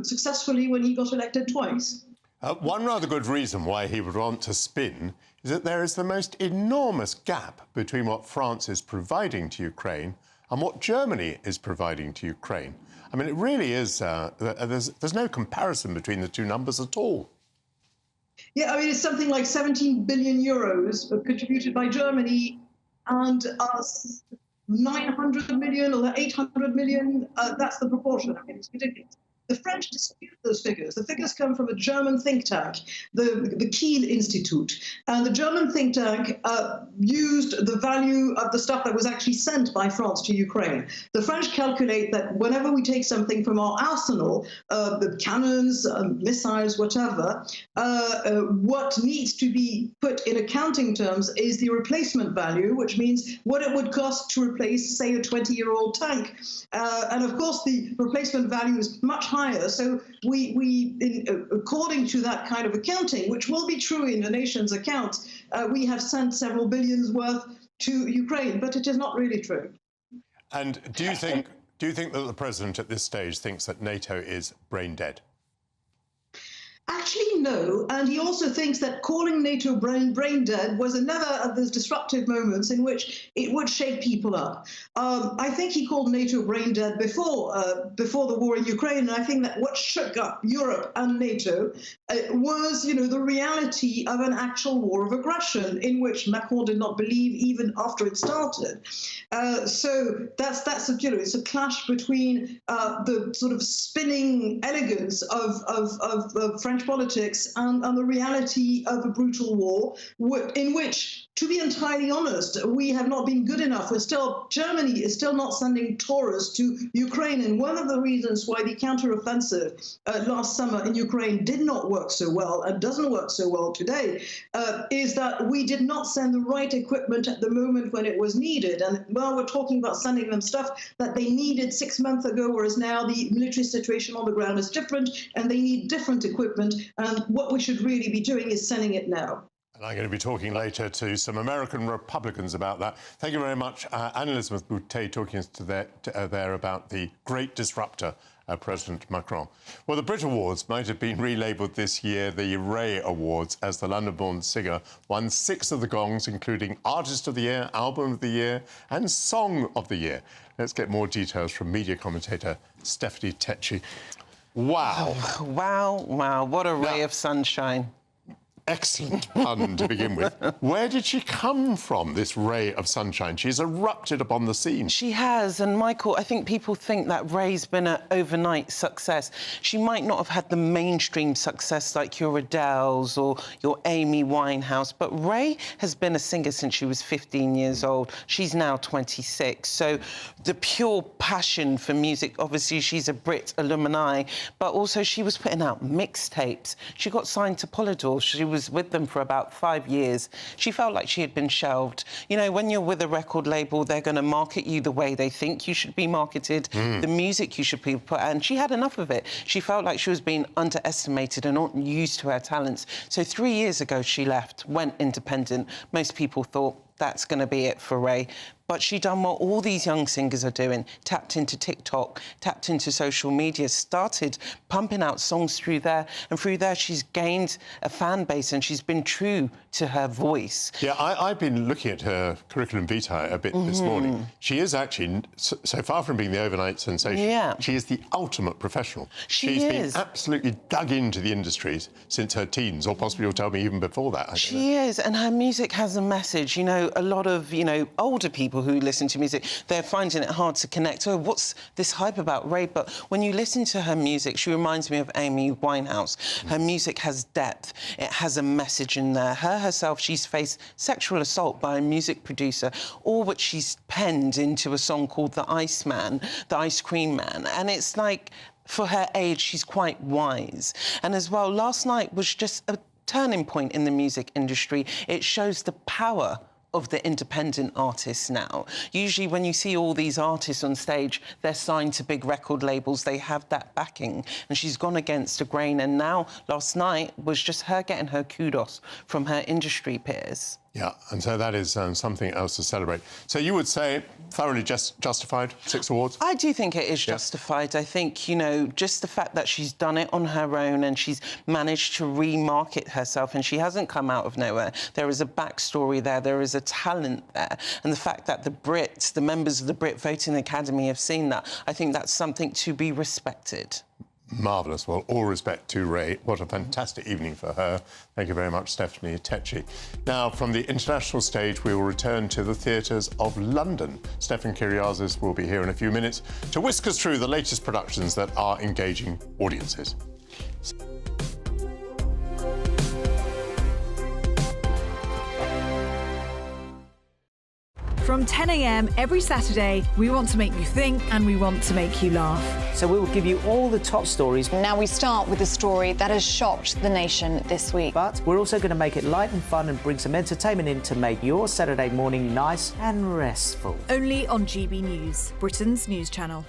successfully when he got elected twice. One rather good reason why he would want to spin is that there is the most enormous gap between what France is providing to Ukraine and what Germany is providing to Ukraine. I mean, it really is, there's no comparison between the two numbers at all. Yeah, I mean, it's something like 17 billion euros contributed by Germany and 900 million or 800 million. That's the proportion. I mean, it's ridiculous. The French dispute those figures. The figures come from a German think tank, the Kiel Institute. And the German think tank used the value of the stuff that was actually sent by France to Ukraine. The French calculate that whenever we take something from our arsenal, the cannons, missiles, whatever, what needs to be put in accounting terms is the replacement value, which means what it would cost to replace, say, a 20-year-old tank. And of course, the replacement value is much higher. So according to that kind of accounting, which will be true in the nation's accounts, we have sent several billions worth to Ukraine, but it is not really true. And do you think that the president at this stage thinks that NATO is brain dead? Actually, no. And he also thinks that calling NATO brain dead was another of those disruptive moments in which it would shake people up. I think he called NATO brain dead before the war in Ukraine. And I think that what shook up Europe and NATO was, the reality of an actual war of aggression in which Macron did not believe even after it started. So that's it's a clash between the sort of spinning elegance of French politics and the reality of a brutal war in which, to be entirely honest, we have not been good enough. Germany is still not sending tourists to Ukraine. And one of the reasons why the counteroffensive last summer in Ukraine did not work so well and doesn't work so well today is that we did not send the right equipment at the moment when it was needed. And we're talking about sending them stuff that they needed 6 months ago, whereas now the military situation on the ground is different and they need different equipment. And what we should really be doing is sending it now. And I'm going to be talking later to some American Republicans about that. Thank you very much, Anne-Elizabeth Boutet, talking to there about the great disruptor, President Macron. Well, the Brit Awards might have been relabelled this year the Ray Awards, as the London-born singer won 6 of the gongs, including Artist of the Year, Album of the Year and Song of the Year. Let's get more details from media commentator Stephanie Tecci. Wow. Wow, what a ray of sunshine. Excellent pun to begin with. Where did she come from, this ray of sunshine? She's erupted upon the scene. She has, and Michael, I think people think that Ray's been an overnight success. She might not have had the mainstream success like your Adele's or your Amy Winehouse, but Ray has been a singer since she was 15 years old. She's now 26, so the pure passion for music, obviously she's a Brit alumni, but also she was putting out mixtapes. She got signed to Polydor. She was with them for about 5 years. She felt like she had been shelved. You know, when you're with a record label, they're going to market you the way they think you should be marketed, the music you should be put, and she had enough of it. She felt like she was being underestimated and not used to her talents. So 3 years ago, she left, went independent. Most people thought that's going to be it for Ray. But she done what all these young singers are doing, tapped into TikTok, tapped into social media, started pumping out songs through there, and through there she's gained a fan base and she's been true to her voice. Yeah, I've been looking at her curriculum vitae a bit this morning. She is actually, so far from being the overnight sensation, she is the ultimate professional. She's been absolutely dug into the industries since her teens, or possibly you'll tell me even before that. She is, and her music has a message. You know, a lot of, older people who listen to music, they're finding it hard to connect. Oh, what's this hype about Ray? But when you listen to her music, she reminds me of Amy Winehouse. Her music has depth. It has a message in there. Her herself, she's faced sexual assault by a music producer, all which she's penned into a song called The Iceman, The Ice Cream Man. And it's like, for her age, she's quite wise. And as well, last night was just a turning point in the music industry. It shows the power of the independent artists now. Usually when you see all these artists on stage, they're signed to big record labels, they have that backing, and she's gone against the grain, and now last night was just her getting her kudos from her industry peers. Yeah, and so that is something else to celebrate. So you would say thoroughly justified, 6 awards? I do think it is justified. I think, you know, just the fact that she's done it on her own and she's managed to remarket herself and she hasn't come out of nowhere. There is a backstory there, there is a talent there. And the fact that the Brits, the members of the Brit Voting Academy have seen that, I think that's something to be respected. Marvellous. Well, all respect to Ray. What a fantastic evening for her. Thank you very much, Stephanie Tecci. Now, from the international stage, we will return to the theatres of London. Stefan Kyriazis will be here in a few minutes to whisk us through the latest productions that are engaging audiences. From 10 a.m. every Saturday, we want to make you think and we want to make you laugh. So we will give you all the top stories. Now we start with a story that has shocked the nation this week. But we're also going to make it light and fun and bring some entertainment in to make your Saturday morning nice and restful. Only on GB News, Britain's news channel.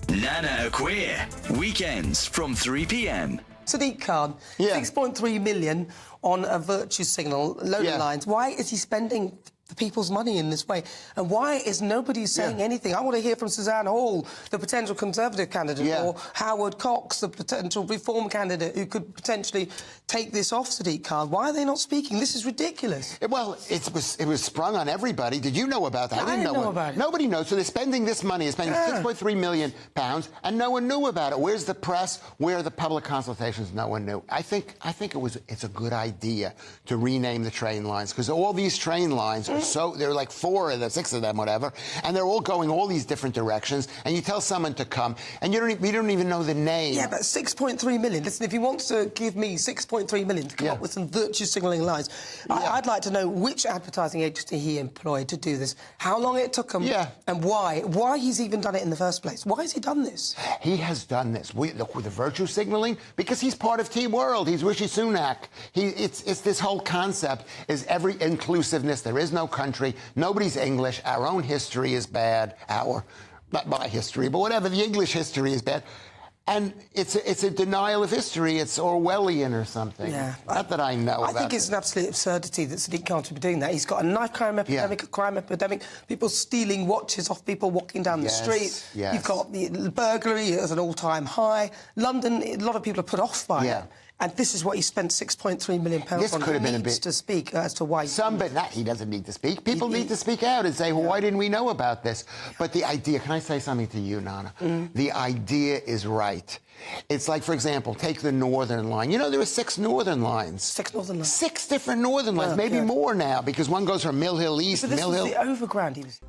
Nana Queer, weekends from 3 p.m. Sadiq Khan, 6.3 million on a virtue signal, load of lines. Why is he spending the people's money in this way? And why is nobody saying anything? I want to hear from Suzanne Hall, the potential Conservative candidate, or Howard Cox, the potential Reform candidate who could potentially take this off Sadiq Khan. Why are they not speaking? This is ridiculous. Well, it was sprung on everybody. Did you know about that? I didn't know about it. Nobody knows. So they're spending this money. They're spending £6.3 million, and no one knew about it. Where's the press? Where are the public consultations? No one knew. I think it's a good idea to rename the train lines, because all these train lines are there are like 4 of them, 6 of them, whatever, and they're all going all these different directions. And you tell someone to come, and you don't even know the name. Yeah, but 6.3 million. Listen, if he wants to give me 6.3 million to come up with some virtue signalling lines, I'd like to know which advertising agency he employed to do this, how long it took him, and why he's even done it in the first place. Why has he done this? He has done this with the virtue signalling because he's part of Team World. He's Rishi Sunak. It's this whole concept is every inclusiveness. There is no country. Nobody's English. Our own history is bad. Not my history, but whatever. The English history is bad. And it's a denial of history. It's Orwellian or something. Yeah. Not that I know about. I think it's an absolute absurdity that Sadiq Khan should be doing that. He's got a knife crime epidemic, people stealing watches off people walking down the street. Yes. You've got the burglary at an all-time high. London, a lot of people are put off by it. And this is what he spent £6.3 million on. This could have been a bit to speak as to why. He doesn't need to speak. People need to speak out and say, well, why didn't we know about this? But the idea, can I say something to you, Nana? The idea is right. It's like, for example, take the Northern Line. You know, there are 6 Northern Lines. 6 Northern Lines. 6 different Northern Lines, maybe more now, because one goes from Mill Hill East to Mill Hill. So this was the overground he was...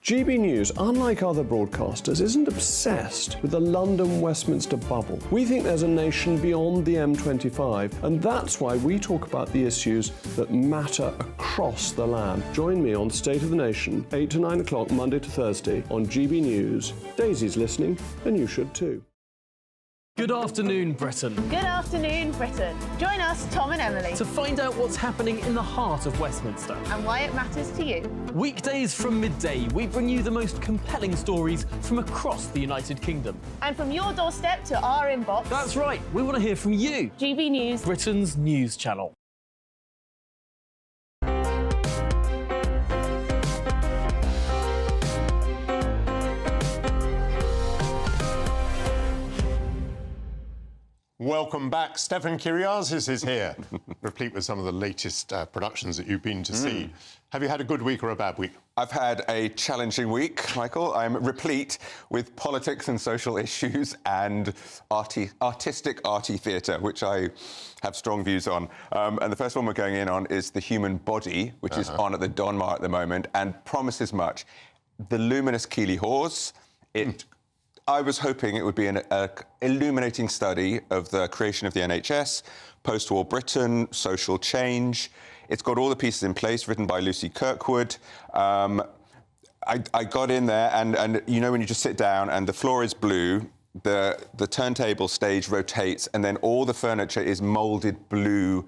GB News, unlike other broadcasters, isn't obsessed with the London-Westminster bubble. We think there's a nation beyond the M25, and that's why we talk about the issues that matter across the land. Join me on State of the Nation, 8 to 9 o'clock, Monday to Thursday, on GB News. Daisy's listening, and you should too. Good afternoon, Britain. Good afternoon, Britain. Join us, Tom and Emily, to find out what's happening in the heart of Westminster and why it matters to you. Weekdays from midday, we bring you the most compelling stories from across the United Kingdom. And from your doorstep to our inbox. That's right, we want to hear from you. GB News, Britain's news channel. Welcome back. Stefan Kyriazis is here, replete with some of the latest productions that you've been to see. Have you had a good week or a bad week? I've had a challenging week, Michael. I'm replete with politics and social issues and artistic theatre, which I have strong views on. And the first one we're going in on is The Human Body, which is on at the Donmar at the moment and promises much. The luminous Keeley Hawes. I was hoping it would be an illuminating study of the creation of the NHS, post-war Britain, social change. It's got all the pieces in place, written by Lucy Kirkwood. I got in there, and you know when you just sit down and the floor is blue, the turntable stage rotates, and then all the furniture is moulded blue.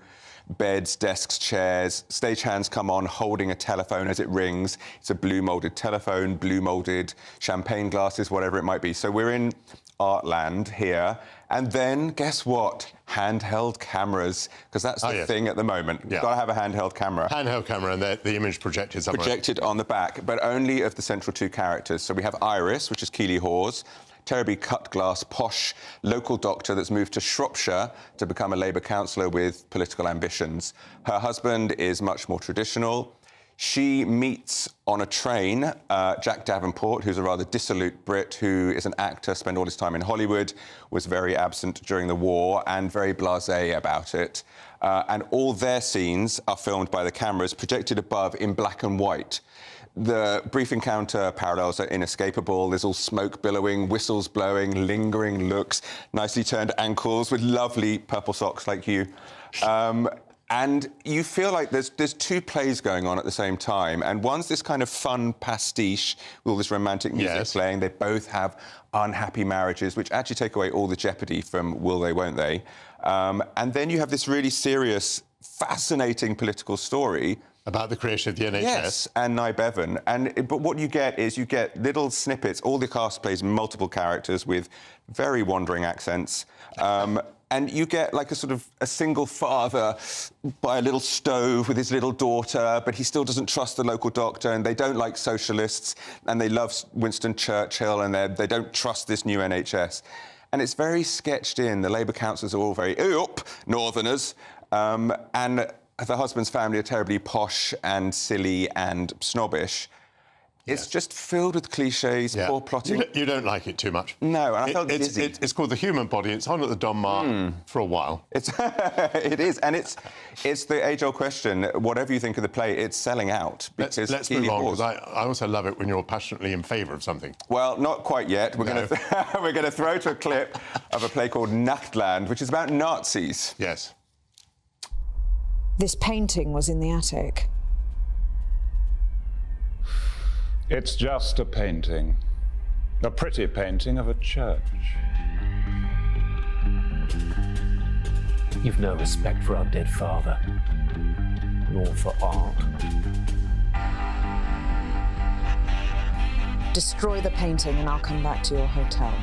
Beds, desks, chairs, stagehands come on holding a telephone as it rings. It's a blue moulded telephone, blue moulded champagne glasses, whatever it might be. So we're in Artland here. And then, guess what? Handheld cameras, because that's the thing at the moment. You've got to have a handheld camera. Handheld camera, and the image projected somewhere. Projected on the back, but only of the central two characters. So we have Iris, which is Keeley Hawes, terribly cut-glass, posh local doctor that's moved to Shropshire to become a Labour councillor with political ambitions. Her husband is much more traditional. She meets on a train Jack Davenport, who's a rather dissolute Brit who is an actor, spent all his time in Hollywood, was very absent during the war and very blasé about it. And all their scenes are filmed by the cameras projected above in black and white. The brief encounter parallels are inescapable. There's all smoke billowing, whistles blowing, lingering looks, nicely turned ankles with lovely purple socks like you. And you feel like there's two plays going on at the same time, and one's this kind of fun pastiche with all this romantic music playing. They both have unhappy marriages, which actually take away all the jeopardy from will they, won't they? And then you have this really serious, fascinating political story about the creation of the NHS. Yes, and Nye Bevan. But what you get is you get little snippets. All the cast plays multiple characters with very wandering accents. And you get like a single father by a little stove with his little daughter, but he still doesn't trust the local doctor, and they don't like socialists, and they love Winston Churchill, and they don't trust this new NHS. And it's very sketched in. The Labour councillors are all very northerners, and the husband's family are terribly posh and silly and snobbish. It's just filled with cliches, poor plotting. You don't like it too much. No, and I felt dizzy. It's called The Human Body. It's on at the Donmar for a while. It is, and it's the age-old question. Whatever you think of the play, it's selling out. Let's move on, because I also love it when you're passionately in favour of something. Well, not quite yet. We're going to throw to a clip of a play called Nachtland, which is about Nazis. Yes. This painting was in the attic. It's just a painting. A pretty painting of a church. You've no respect for our dead father, nor for art. Destroy the painting and I'll come back to your hotel.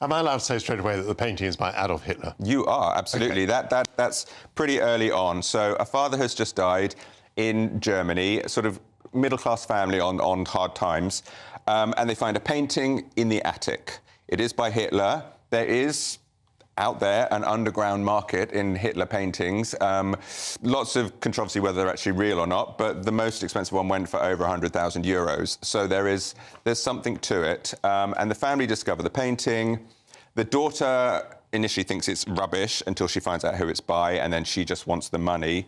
Am I allowed to say straight away that the painting is by Adolf Hitler? You are, absolutely. Okay. That's pretty early on. So a father has just died in Germany, sort of middle-class family on hard times, and they find a painting in the attic. It is by Hitler. There is, out there, an underground market in Hitler paintings. Lots of controversy whether they're actually real or not, but the most expensive one went for over 100,000 euros. So there's something to it. And the family discover the painting. The daughter initially thinks it's rubbish until she finds out who it's by, and then she just wants the money.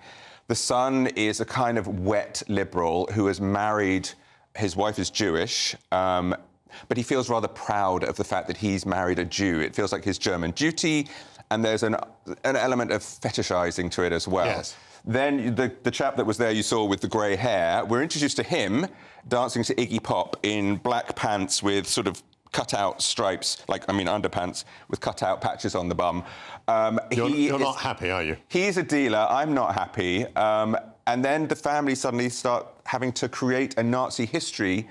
The son is a kind of wet liberal who has married, his wife is Jewish, but he feels rather proud of the fact that he's married a Jew. It feels like his German duty, and there's an element of fetishizing to it as well. Yes. Then the chap that was there you saw with the grey hair, we're introduced to him dancing to Iggy Pop in black pants with sort of cut-out stripes, underpants with cut-out patches on the bum. You're not happy, are you? He's a dealer. I'm not happy. And then the family suddenly start having to create a Nazi history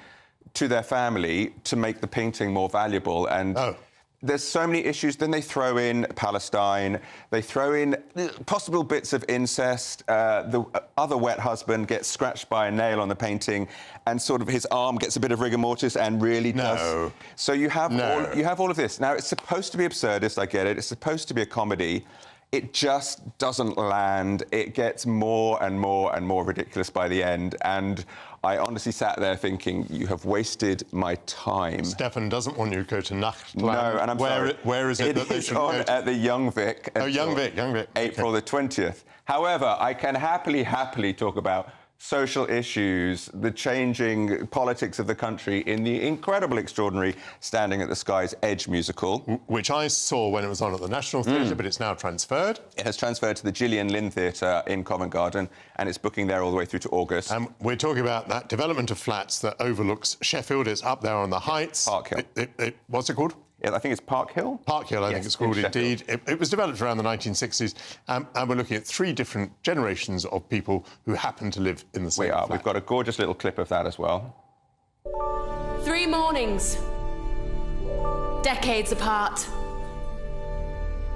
to their family to make the painting more valuable. And there's so many issues. Then they throw in Palestine. They throw in possible bits of incest. The other wet husband gets scratched by a nail on the painting, and sort of his arm gets a bit of rigor mortis and really does. So you have all of this. Now, it's supposed to be absurdist, I get it. It's supposed to be a comedy. It just doesn't land. It gets more and more and more ridiculous by the end. And I honestly sat there thinking, you have wasted my time. Stefan doesn't want you to go to Nachtland. No, and I'm sorry. Where is it that they should go? It is on at the Young Vic. Young Vic. April the 20th. However, I can happily talk about social issues, the changing politics of the country in the incredible, extraordinary Standing at the Sky's Edge musical. Which I saw when it was on at the National Theatre, but it's now transferred. It has transferred to the Gillian Lynn Theatre in Covent Garden, and it's booking there all the way through to August. And we're talking about that development of flats that overlooks Sheffield. It's up there on the heights. Park Hill. What's it called? Yeah, I think it's Park Hill. Park Hill, I think it's called, indeed. It was developed around the 1960s, and we're looking at 3 different generations of people who happen to live in the same flat. We've got a gorgeous little clip of that as well. 3 mornings. decades apart.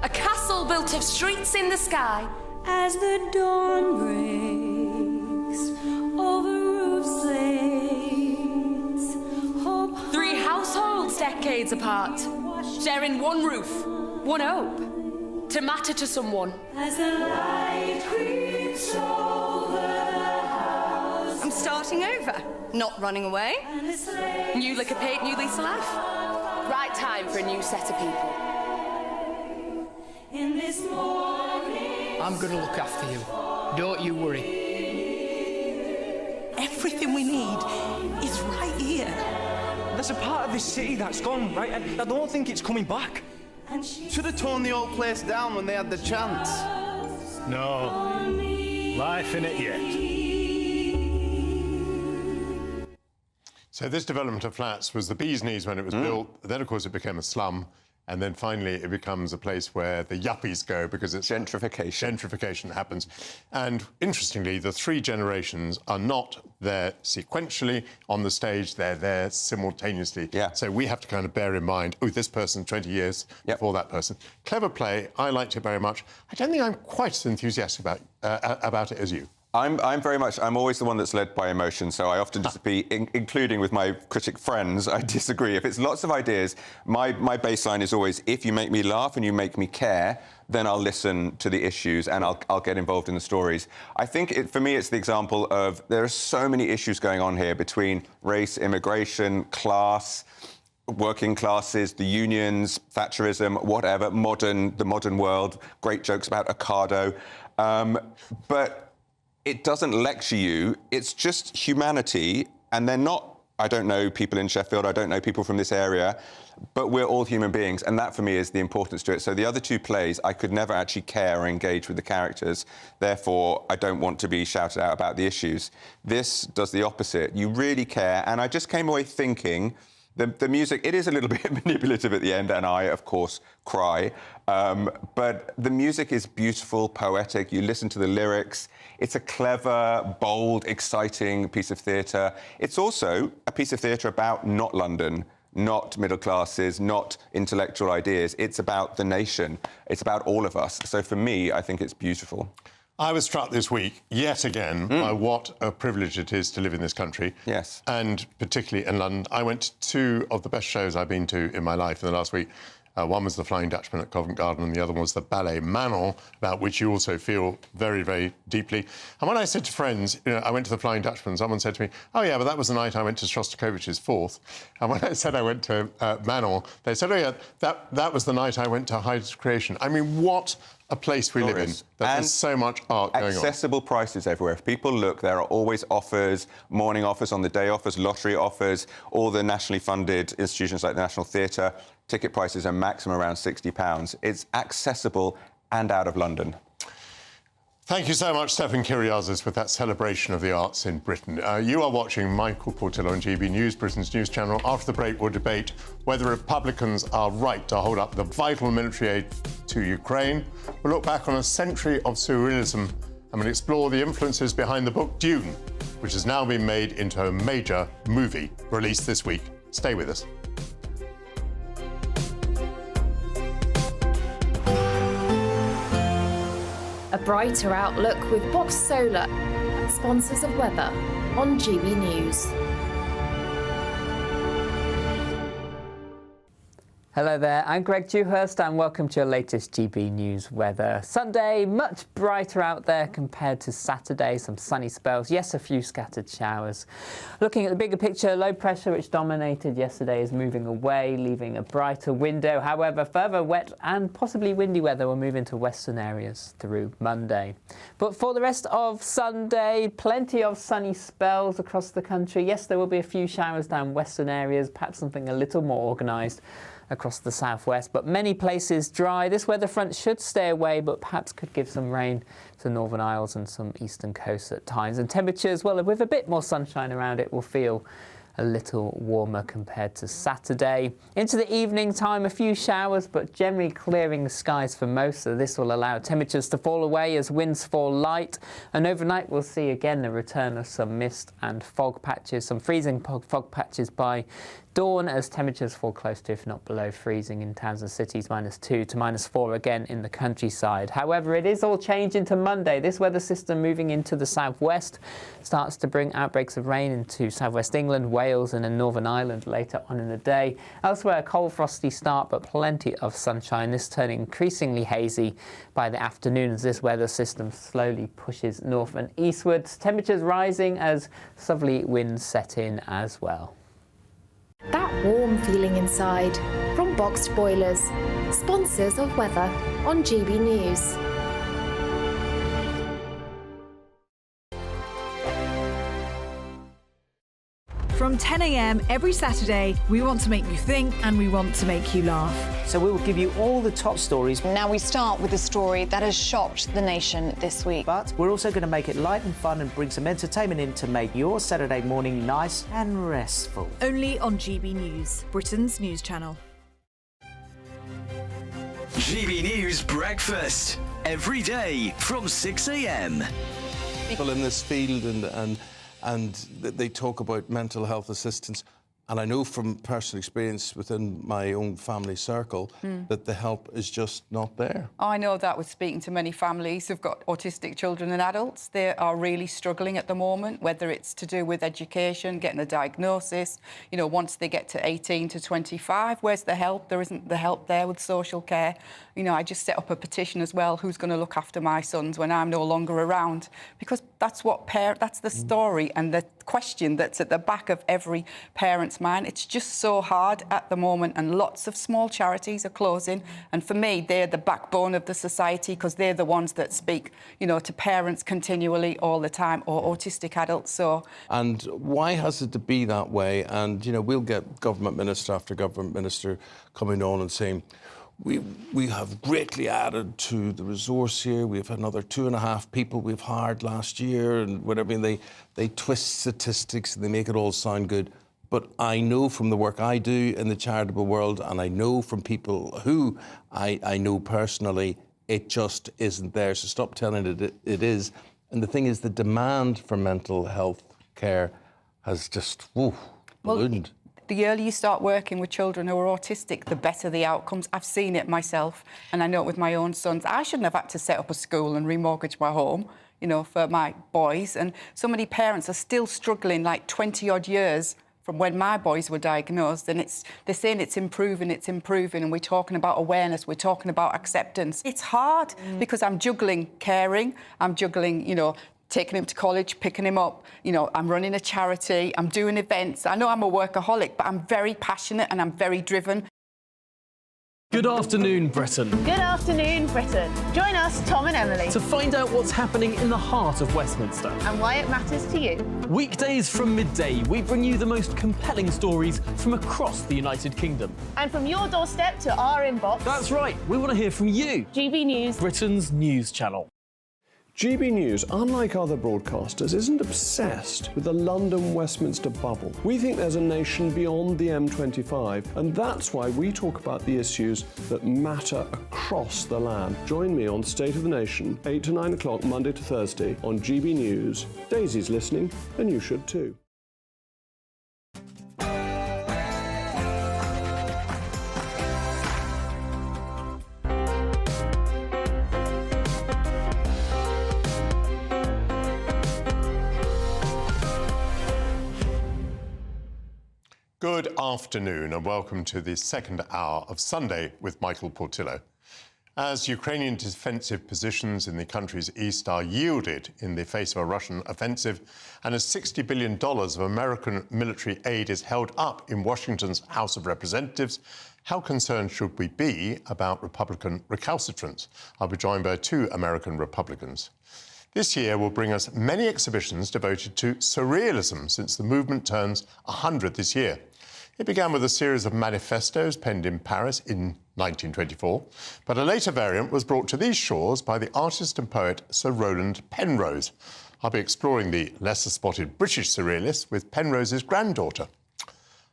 A castle built of streets in the sky. As the dawn breaks over roofs lanes, hope. 3 households decades apart, sharing one roof, one hope, to matter to someone. As the light creeps over the house. I'm starting over, not running away. New lick of paint, new lease of life. Right time for a new set of people. In this morning. I'm going to look after you. Don't you worry. Everything we need is right here. There's a part of this city that's gone, right? I don't think it's coming back. Should have torn the old place down when they had the chance. No. Life in it yet. So this development of flats was the bee's knees when it was built. Then, of course, it became a slum. And then finally it becomes a place where the yuppies go because it's gentrification. Gentrification happens. And interestingly, the 3 generations are not there sequentially on the stage, they're there simultaneously. Yeah. So we have to kind of bear in mind, oh, this person 20 years before that person. Clever play, I liked it very much. I don't think I'm quite as enthusiastic about it as you. I'm always the one that's led by emotion, so I often disagree, including with my critic friends, I disagree. If it's lots of ideas, my baseline is always, if you make me laugh and you make me care, then I'll listen to the issues and I'll get involved in the stories. I think, for me, it's the example of there are so many issues going on here between race, immigration, class, working classes, the unions, Thatcherism, whatever, the modern world, great jokes about Ocado. But it doesn't lecture you, it's just humanity, and they're not, I don't know people in Sheffield, I don't know people from this area, but we're all human beings, and that for me is the importance to it. So the other 2 plays, I could never actually care or engage with the characters, therefore I don't want to be shouted out about the issues. This does the opposite. You really care, and I just came away thinking, the music, it is a little bit manipulative at the end, and I, of course, cry. But the music is beautiful, poetic. You listen to the lyrics. It's a clever, bold, exciting piece of theatre. It's also a piece of theatre about not London, not middle classes, not intellectual ideas. It's about the nation. It's about all of us. So for me, I think it's beautiful. I was struck this week, yet again, by what a privilege it is to live in this country. Yes. And particularly in London. I went to 2 of the best shows I've been to in my life in the last week. One was The Flying Dutchman at Covent Garden, and the other one was the Ballet Manon, about which you also feel very, very deeply. And when I said to friends, I went to The Flying Dutchman, someone said to me, oh, yeah, but that was the night I went to Shostakovich's 4th. And when I said I went to Manon, they said, oh, yeah, that was the night I went to Hyde's Creation. I mean, what a place we live in. There's so much art going on. Accessible prices everywhere. If people look, there are always offers, morning offers, on the day offers, lottery offers, all the nationally funded institutions like the National Theatre. Ticket prices are maximum around £60. It's accessible and out of London. Thank you so much, Stefan Kyriazis, with that celebration of the arts in Britain. You are watching Michael Portillo on GB News, Britain's news channel. After the break, we'll debate whether Republicans are right to hold up the vital military aid to Ukraine. We'll look back on a century of surrealism and we'll explore the influences behind the book Dune, which has now been made into a major movie released this week. Stay with us. A brighter outlook with Box Solar, sponsors of weather on GB News. Hello there, I'm Greg Dewhurst and welcome to your latest GB News weather. Sunday, much brighter out there compared to Saturday, some sunny spells, yes, a few scattered showers. Looking at the bigger picture, low pressure which dominated yesterday is moving away, leaving a brighter window. However, further wet and possibly windy weather will move into western areas through Monday. But for the rest of Sunday, plenty of sunny spells across the country. Yes, there will be a few showers down western areas, perhaps something a little more organised across the southwest, but many places dry. This weather front should stay away, but perhaps could give some rain to Northern Isles and some eastern coasts at times. And temperatures, well, with a bit more sunshine around it, will feel a little warmer compared to Saturday. Into the evening time, a few showers, but generally clearing the skies for most, so this will allow temperatures to fall away as winds fall light. And overnight, we'll see again the return of some mist and fog patches, some freezing fog patches by dawn as temperatures fall close to, if not below, freezing in towns and cities, -2 to -4 again in the countryside. However, it is all changing to Monday. This weather system moving into the southwest starts to bring outbreaks of rain into southwest England, Wales and in Northern Ireland later on in the day. Elsewhere, a cold, frosty start, but plenty of sunshine. This turning increasingly hazy by the afternoon as this weather system slowly pushes north and eastwards. Temperatures rising as southerly winds set in as well. That warm feeling inside from Boxed Boilers, sponsors of weather on GB News. From 10 a.m. every Saturday, we want to make you think and we want to make you laugh. So we will give you all the top stories. Now we start with a story that has shocked the nation this week. But we're also going to make it light and fun and bring some entertainment in to make your Saturday morning nice and restful. Only on GB News, Britain's news channel. GB News Breakfast, every day from 6 a.m. People in this field and they talk about mental health assistance. And I know from personal experience within my own family circle that the help is just not there. I know that with speaking to many families who've got autistic children and adults. They are really struggling at the moment, whether it's to do with education, getting a diagnosis. You know, once they get to 18 to 25, where's the help? There isn't the help there with social care. You know, I just set up a petition as well, who's going to look after my sons when I'm no longer around? Because that's what that's the story and the question that's at the back of every parent's mind. It's just so hard at the moment, and lots of small charities are closing. And for me, they're the backbone of the society, because they're the ones that speak, you know, to parents continually all the time, or autistic adults. So, and why has it to be that way? And, you know, we'll get government minister after government minister coming on and saying, we have greatly added to the resource here. We've had another 2.5 people we've hired last year, and whatever. They twist statistics and they make it all sound good. But I know from the work I do in the charitable world, and I know from people who I know personally, it just isn't there. So stop telling it is. And the thing is, the demand for mental health care has just ballooned. The earlier you start working with children who are autistic, the better the outcomes. I've seen it myself, and I know it with my own sons. I shouldn't have had to set up a school and remortgage my home, you know, for my boys. And so many parents are still struggling, like 20-odd years from when my boys were diagnosed, and they're saying it's improving, and we're talking about awareness, we're talking about acceptance. It's hard because I'm juggling caring, I'm juggling, you know, taking him to college, picking him up. You know, I'm running a charity, I'm doing events. I know I'm a workaholic, but I'm very passionate and I'm very driven. Good afternoon, Britain. Good afternoon, Britain. Join us, Tom and Emily, to find out what's happening in the heart of Westminster and why it matters to you. Weekdays from midday, we bring you the most compelling stories from across the United Kingdom. And from your doorstep to our inbox. That's right, we want to hear from you. GB News, Britain's news channel. GB News, unlike other broadcasters, isn't obsessed with the London-Westminster bubble. We think there's a nation beyond the M25, and that's why we talk about the issues that matter across the land. Join me on State of the Nation, 8 to 9 o'clock, Monday to Thursday, on GB News. Daisy's listening, and you should too. Good afternoon and welcome to the second hour of Sunday with Michael Portillo. As Ukrainian defensive positions in the country's east are yielded in the face of a Russian offensive, and as $60 billion of American military aid is held up in Washington's House of Representatives, how concerned should we be about Republican recalcitrance? I'll be joined by 2 American Republicans. This year will bring us many exhibitions devoted to surrealism, since the movement turns 100 this year. It began with a series of manifestos penned in Paris in 1924, but a later variant was brought to these shores by the artist and poet Sir Roland Penrose. I'll be exploring the lesser-spotted British surrealists with Penrose's granddaughter.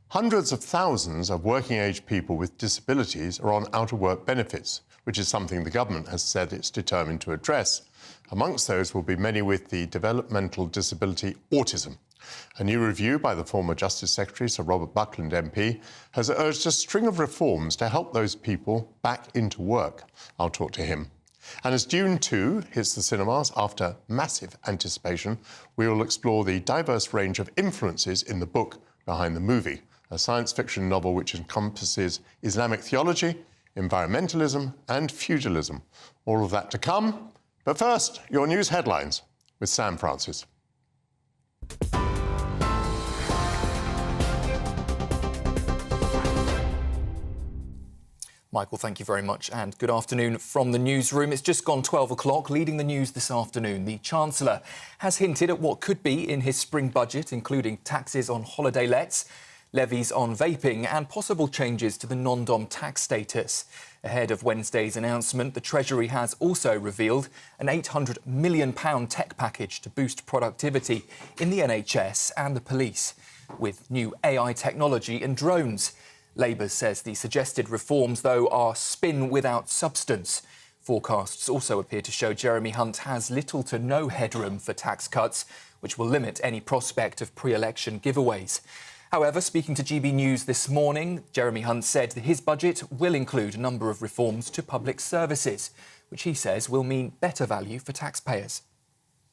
Hundreds of thousands of working-age people with disabilities are on out-of-work benefits, which is something the government has said it's determined to address. Amongst those will be many with the developmental disability autism. A new review by the former Justice Secretary, Sir Robert Buckland MP, has urged a string of reforms to help those people back into work. I'll talk to him. And as Dune 2 hits the cinemas after massive anticipation, we will explore the diverse range of influences in the book behind the movie, a science fiction novel which encompasses Islamic theology, environmentalism and feudalism. All of that to come. But first, your news headlines with Sam Francis. Michael, thank you very much and good afternoon from the newsroom. It's just gone 12 o'clock. Leading the news this afternoon, the Chancellor has hinted at what could be in his spring budget, including taxes on holiday lets, levies on vaping and possible changes to the non-dom tax status. Ahead of Wednesday's announcement, the Treasury has also revealed an £800 million tech package to boost productivity in the NHS and the police, with new AI technology and drones. Labour says the suggested reforms, though, are spin without substance. Forecasts also appear to show Jeremy Hunt has little to no headroom for tax cuts, which will limit any prospect of pre-election giveaways. However, speaking to GB News this morning, Jeremy Hunt said that his budget will include a number of reforms to public services, which he says will mean better value for taxpayers.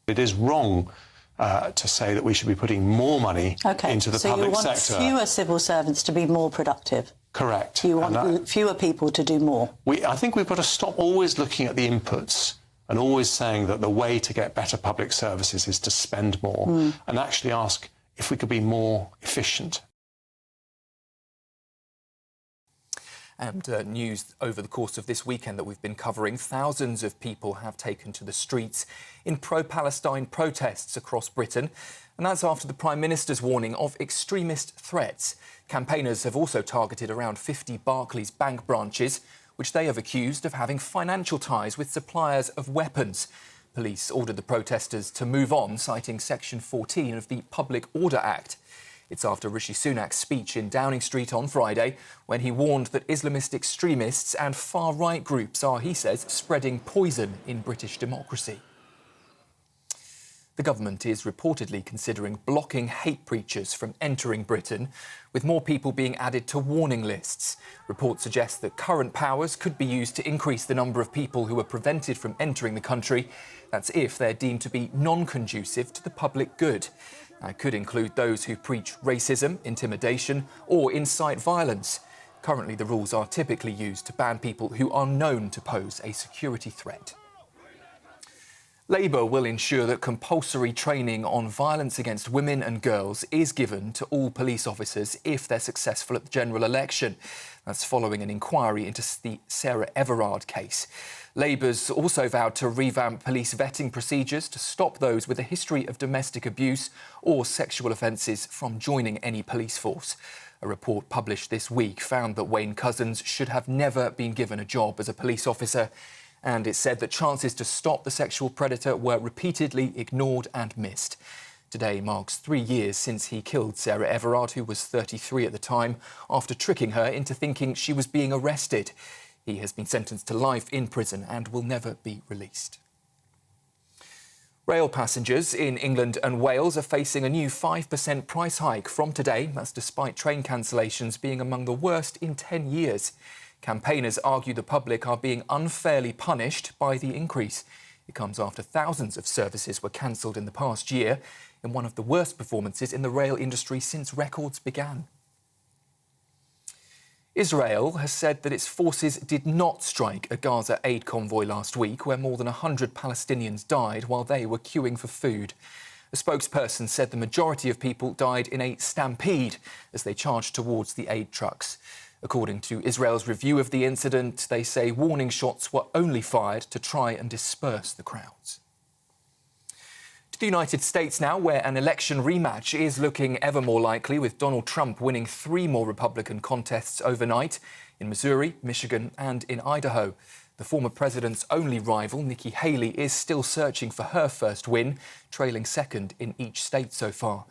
It is wrong to say that we should be putting more money into the public sector. So you want fewer civil servants to be more productive? Correct. You want fewer people to do more? I think we've got to stop always looking at the inputs and always saying that the way to get better public services is to spend more and actually ask if we could be more efficient. And news over the course of this weekend that we've been covering, thousands of people have taken to the streets in pro-Palestine protests across Britain. And that's after the Prime Minister's warning of extremist threats. Campaigners have also targeted around 50 Barclays bank branches, which they have accused of having financial ties with suppliers of weapons. Police ordered the protesters to move on, citing Section 14 of the Public Order Act. It's after Rishi Sunak's speech in Downing Street on Friday, when he warned that Islamist extremists and far-right groups are, he says, spreading poison in British democracy. The government is reportedly considering blocking hate preachers from entering Britain, with more people being added to warning lists. Reports suggest that current powers could be used to increase the number of people who are prevented from entering the country. That's if they're deemed to be non-conducive to the public good. It could include those who preach racism, intimidation or incite violence. Currently, the rules are typically used to ban people who are known to pose a security threat. Labour will ensure that compulsory training on violence against women and girls is given to all police officers if they're successful at the general election. That's following an inquiry into the Sarah Everard case. Labour's also vowed to revamp police vetting procedures to stop those with a history of domestic abuse or sexual offences from joining any police force. A report published this week found that Wayne Couzens should have never been given a job as a police officer, and it said that chances to stop the sexual predator were repeatedly ignored and missed. Today marks 3 years since he killed Sarah Everard, who was 33 at the time, after tricking her into thinking she was being arrested. He has been sentenced to life in prison and will never be released. Rail passengers in England and Wales are facing a new 5% price hike from today. That's despite train cancellations being among the worst in 10 years. Campaigners argue the public are being unfairly punished by the increase. It comes after thousands of services were cancelled in the past year, in one of the worst performances in the rail industry since records began. Israel has said that its forces did not strike a Gaza aid convoy last week, where more than 100 Palestinians died while they were queuing for food. A spokesperson said the majority of people died in a stampede as they charged towards the aid trucks. According to Israel's review of the incident, they say warning shots were only fired to try and disperse the crowds. To the United States now, where an election rematch is looking ever more likely, with Donald Trump winning 3 more Republican contests overnight in Missouri, Michigan and in Idaho. The former president's only rival, Nikki Haley, is still searching for her first win, trailing second in each state so far.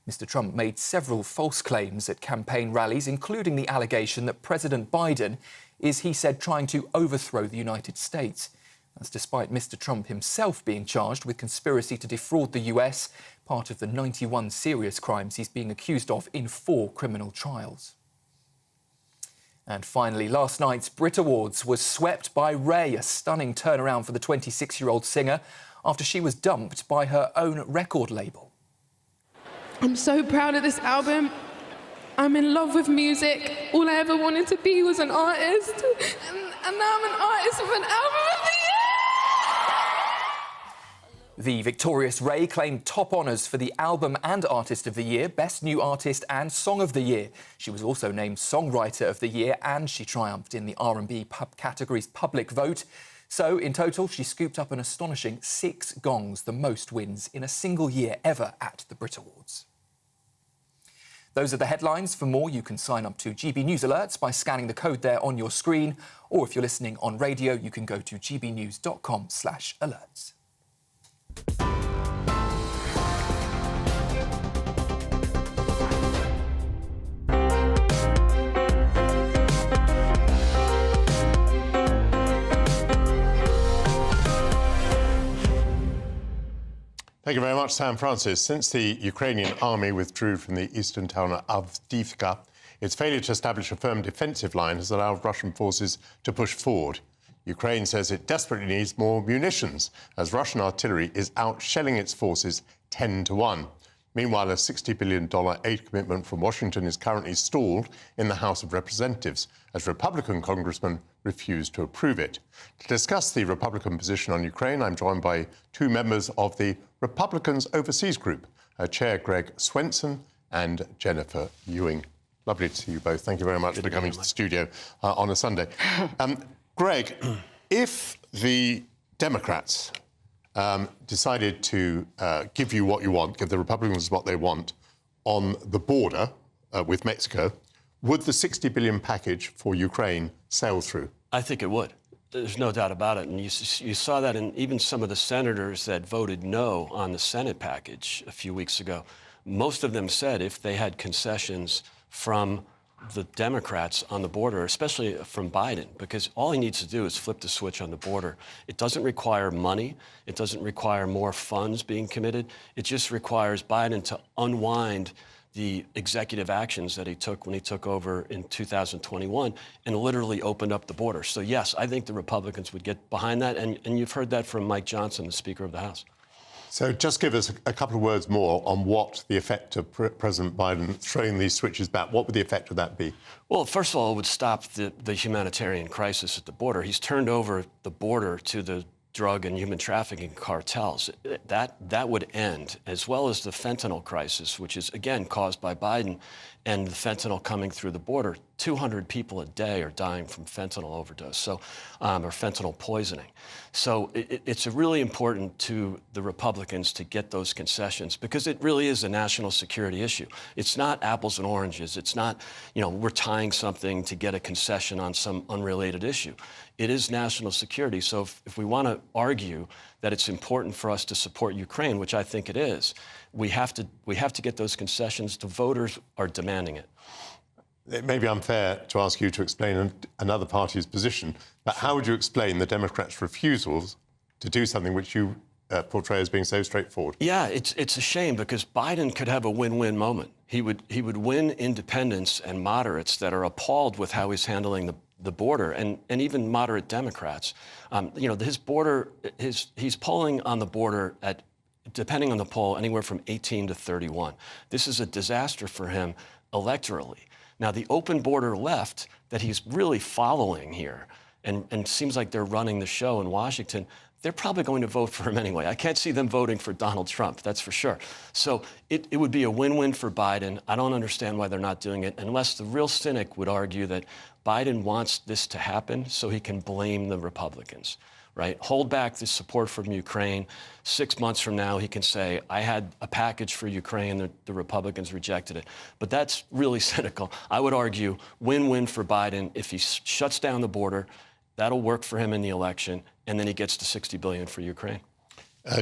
Mr. Trump made several false claims at campaign rallies, including the allegation that President Biden is, he said, trying to overthrow the United States. That's despite Mr. Trump himself being charged with conspiracy to defraud the US, part of the 91 serious crimes he's being accused of in 4 criminal trials. And finally, last night's Brit Awards was swept by Ray, a stunning turnaround for the 26-year-old singer after she was dumped by her own record label. I'm so proud of this album. I'm in love with music. All I ever wanted to be was an artist. And now I'm an artist with an album of the year! The victorious Ray claimed top honours for the Album and Artist of the Year, Best New Artist and Song of the Year. She was also named Songwriter of the Year and she triumphed in the R&B category's public vote. So, in total, she scooped up an astonishing 6 gongs, the most wins in a single year ever at the Brit Awards. Those are the headlines. For more, you can sign up to GB News Alerts by scanning the code there on your screen, or if you're listening on radio, you can go to gbnews.com/alerts. Thank you very much, Sam Francis. Since the Ukrainian army withdrew from the eastern town of Avdiivka, its failure to establish a firm defensive line has allowed Russian forces to push forward. Ukraine says it desperately needs more munitions, as Russian artillery is out-shelling its forces 10-1. Meanwhile, a $60 billion aid commitment from Washington is currently stalled in the House of Representatives, as Republican congressmen refuse to approve it. To discuss the Republican position on Ukraine, I'm joined by 2 members of the Republicans Overseas Group, Chair Greg Swenson and Jennifer Ewing. Lovely to see you both. Thank you very much for coming to the studio on a Sunday. Greg, if the Democrats decided to give you what you want, give the Republicans what they want on the border with Mexico, would the $60 billion package for Ukraine sail through? I think it would. There's no doubt about it. And you saw that in even some of the senators that voted no on the Senate package a few weeks ago. Most of them said if they had concessions from the Democrats on the border, especially from Biden, because all he needs to do is flip the switch on the border. It doesn't require money. It doesn't require more funds being committed. It just requires Biden to unwind the executive actions that he took when he took over in 2021 and literally opened up the border. So, yes, I think the Republicans would get behind that. And you've heard that from Mike Johnson, the Speaker of the House. So just give us a couple of words more on what the effect of President Biden throwing these switches back. What would the effect of that be? Well, first of all, it would stop the humanitarian crisis at the border. He's turned over the border to the drug and human trafficking cartels. That would end, as well as the fentanyl crisis, which is, again, caused by Biden and the fentanyl coming through the border. 200 people a day are dying from fentanyl overdose, or fentanyl poisoning. So it's really important to the Republicans to get those concessions because it really is a national security issue. It's not apples and oranges. It's not, we're tying something to get a concession on some unrelated issue. It is national security. So if we want to argue that it's important for us to support Ukraine, which I think it is, we have to get those concessions. The voters are demanding it. It may be unfair to ask you to explain another party's position, but how would you explain the Democrats' refusals to do something which you portray as being so straightforward? Yeah, it's a shame because Biden could have a win-win moment. He would win independents and moderates that are appalled with how he's handling the border, and even moderate Democrats. His border, he's polling on the border at, depending on the poll, anywhere from 18 to 31. This is a disaster for him electorally. Now, the open border left that he's really following here, and seems like they're running the show in Washington, they're probably going to vote for him anyway. I can't see them voting for Donald Trump, that's for sure. So it would be a win-win for Biden. I don't understand why they're not doing it, unless the real cynic would argue that Biden wants this to happen so he can blame the Republicans. Right? Hold back the support from Ukraine. 6 months from now, he can say, I had a package for Ukraine, the Republicans rejected it. But that's really cynical. I would argue win-win for Biden. If he shuts down the border, that'll work for him in the election, and then he gets the $60 billion for Ukraine.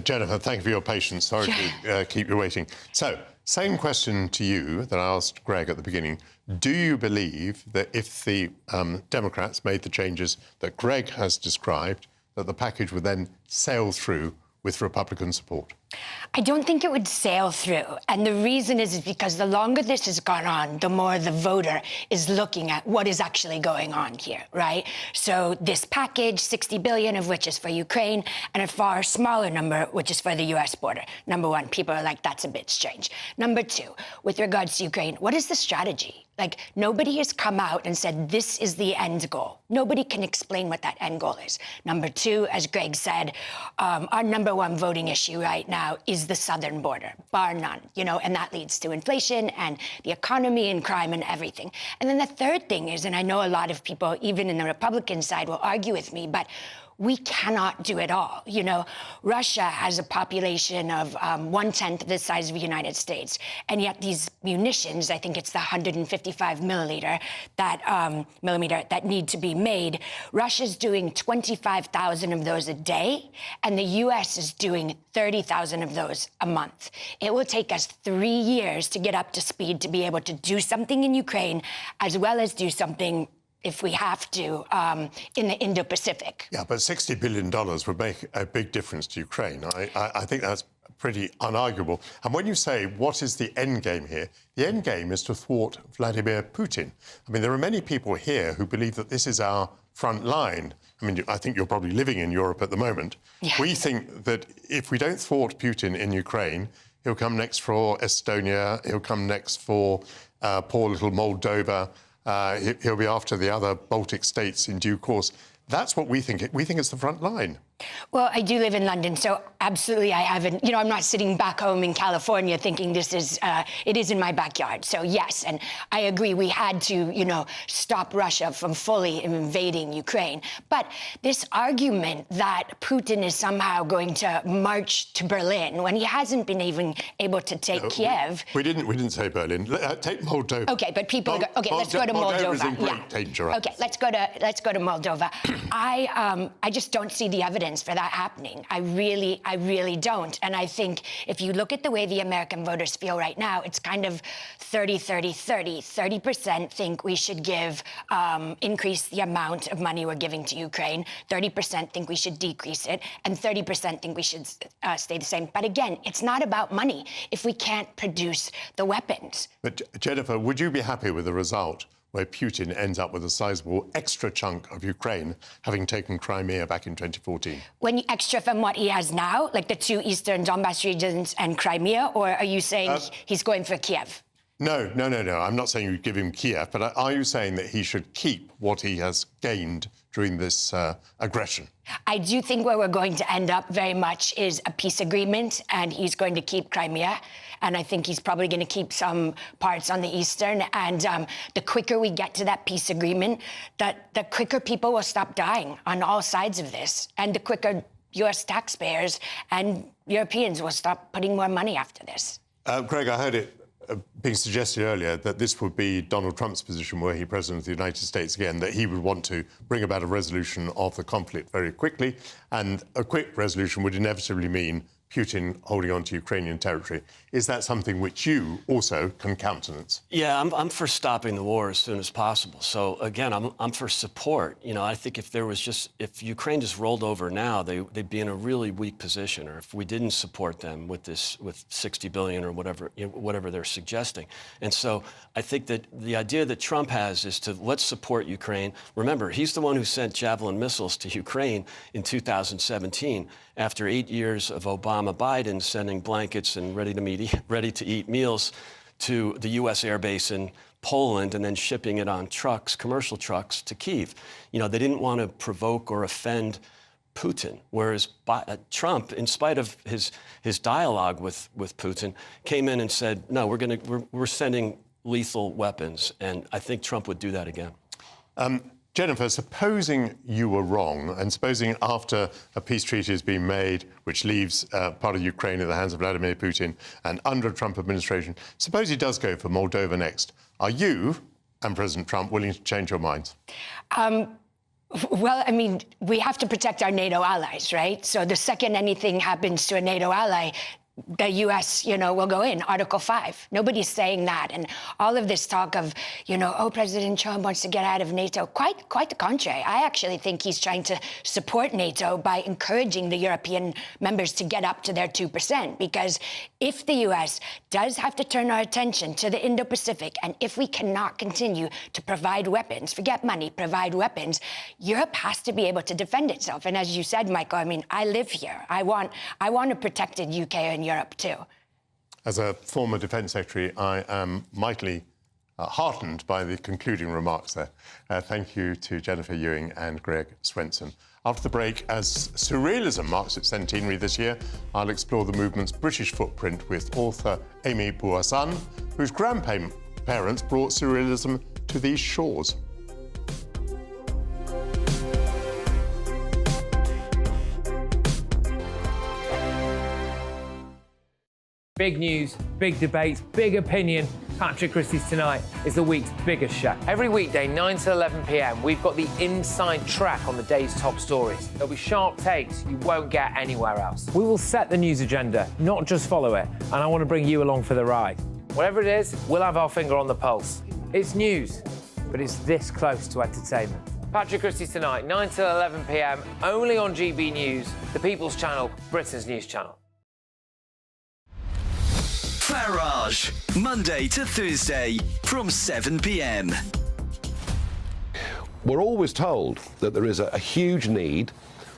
Jennifer, thank you for your patience. Sorry to keep you waiting. So, same question to you that I asked Greg at the beginning. Do you believe that if the Democrats made the changes that Greg has described, that the package would then sail through with Republican support? I don't think it would sail through. And the reason is because the longer this has gone on, the more the voter is looking at what is actually going on here, right? So this package, 60 billion of which is for Ukraine, and a far smaller number, which is for the US border. Number one, people are like, that's a bit strange. Number two, with regards to Ukraine, what is the strategy? Like, nobody has come out and said, this is the end goal. Nobody can explain what that end goal is. Number two, as Greg said, our number one voting issue right now is the southern border, bar none, you know, and that leads to inflation and the economy and crime and everything. And then the third thing is, and I know a lot of people, even in the Republican side, will argue with me, but we cannot do it all. You know, Russia has a population of 1/10 the size of the United States, and yet these munitions, I think it's the 155 millimeter that need to be made. Russia's doing 25,000 of those a day, and the U.S. is doing 30,000 of those a month. It will take us 3 years to get up to speed to be able to do something in Ukraine, as well as do something, if we have to, in the Indo-Pacific. Yeah, but $60 billion would make a big difference to Ukraine. I think that's pretty unarguable. And when you say, what is the end game here? The end game is to thwart Vladimir Putin. I mean, there are many people here who believe that this is our front line. I mean, I think you're probably living in Europe at the moment. Yeah. We think that if we don't thwart Putin in Ukraine, he'll come next for Estonia, he'll come next for poor little Moldova, he'll be after the other Baltic states in due course. That's what we think. We think it's the front line. Well, I do live in London, so absolutely I haven't, you know, I'm not sitting back home in California thinking this is, it is in my backyard. So yes, and I agree we had to, you know, stop Russia from fully invading Ukraine. But this argument that Putin is somehow going to march to Berlin when he hasn't been even able to take Kiev. We didn't say Berlin. Take Moldova. Okay, but people are okay, let's go to Moldova. Moldova's in great danger. Okay, let's go to Moldova. I just don't see the evidence for that happening. I really don't. And I think if you look at the way the American voters feel right now, it's kind of 30-30-30. 30% think we should increase the amount of money we're giving to Ukraine. 30% think we should decrease it. And 30% think we should stay the same. But again, it's not about money if we can't produce the weapons. But Jennifer, would you be happy with the result where Putin ends up with a sizable extra chunk of Ukraine, having taken Crimea back in 2014? When extra from what he has now, like the two eastern Donbass regions and Crimea, or are you saying he's going for Kiev? No. I'm not saying you give him Kiev, but are you saying that he should keep what he has gained during this aggression? I do think where we're going to end up very much is a peace agreement, and he's going to keep Crimea. And I think he's probably going to keep some parts on the eastern. And the quicker we get to that peace agreement, the quicker people will stop dying on all sides of this. And the quicker US taxpayers and Europeans will stop putting more money after this. Greg, I heard it being suggested earlier that this would be Donald Trump's position were he president of the United States again, that he would want to bring about a resolution of the conflict very quickly. And a quick resolution would inevitably mean Putin holding on to Ukrainian territory. Is that something which you also can countenance? Yeah, I'm for stopping the war as soon as possible. So again, I'm for support. You know, I think if Ukraine just rolled over now, they'd be in a really weak position. Or if we didn't support them with 60 billion or whatever they're suggesting. And so I think that the idea that Trump has is to let's support Ukraine. Remember, he's the one who sent Javelin missiles to Ukraine in 2017 after 8 years of Obama-Biden sending blankets and ready-to-eat meals to the U.S. air base in Poland and then shipping it on trucks, commercial trucks, to Kyiv. You know, they didn't want to provoke or offend Putin, whereas Trump, in spite of his dialogue with Putin, came in and said, no, we're sending lethal weapons, and I think Trump would do that again. Jennifer, supposing you were wrong, and supposing after a peace treaty has been made, which leaves part of Ukraine in the hands of Vladimir Putin, and under a Trump administration, suppose he does go for Moldova next, are you and President Trump willing to change your minds? Well, I mean, we have to protect our NATO allies, right? So the second anything happens to a NATO ally, the U.S., will go in, Article 5. Nobody's saying that. And all of this talk of, oh, President Trump wants to get out of NATO, quite the contrary. I actually think he's trying to support NATO by encouraging the European members to get up to their 2%. Because if the U.S. does have to turn our attention to the Indo-Pacific, and if we cannot continue to provide weapons, forget money, provide weapons, Europe has to be able to defend itself. And as you said, Michael, I live here. I want a protected UK and Europe too. As a former Defence Secretary, I am mightily heartened by the concluding remarks there. Thank you to Jennifer Ewing and Greg Swenson. After the break, as Surrealism marks its centenary this year, I'll explore the movement's British footprint with author Amy Bouassan, whose grandparents brought Surrealism to these shores. Big news, big debates, big opinion. Patrick Christie's Tonight is the week's biggest show. Every weekday, 9 to 11 p.m, we've got the inside track on the day's top stories. There'll be sharp takes you won't get anywhere else. We will set the news agenda, not just follow it, and I want to bring you along for the ride. Whatever it is, we'll have our finger on the pulse. It's news, but it's this close to entertainment. Patrick Christie's Tonight, 9 to 11 p.m, only on GB News, the People's Channel, Britain's news channel. Farage, Monday to Thursday from 7 p.m. We're always told that there is a huge need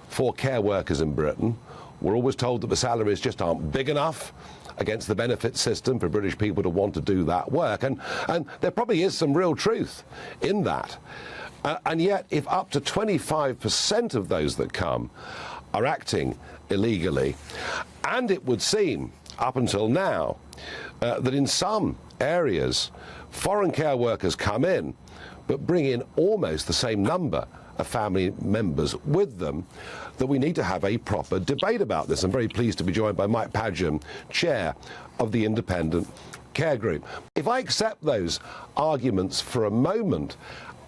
for care workers in Britain. We're always told that the salaries just aren't big enough against the benefit system for British people to want to do that work. And there probably is some real truth in that. And yet, if up to 25% of those that come are acting illegally, and it would seem up until now that in some areas foreign care workers come in but bring in almost the same number of family members with them, that we need to have a proper debate about this. I'm very pleased to be joined by Mike Padgham, chair of the Independent Care Group. If I accept those arguments for a moment,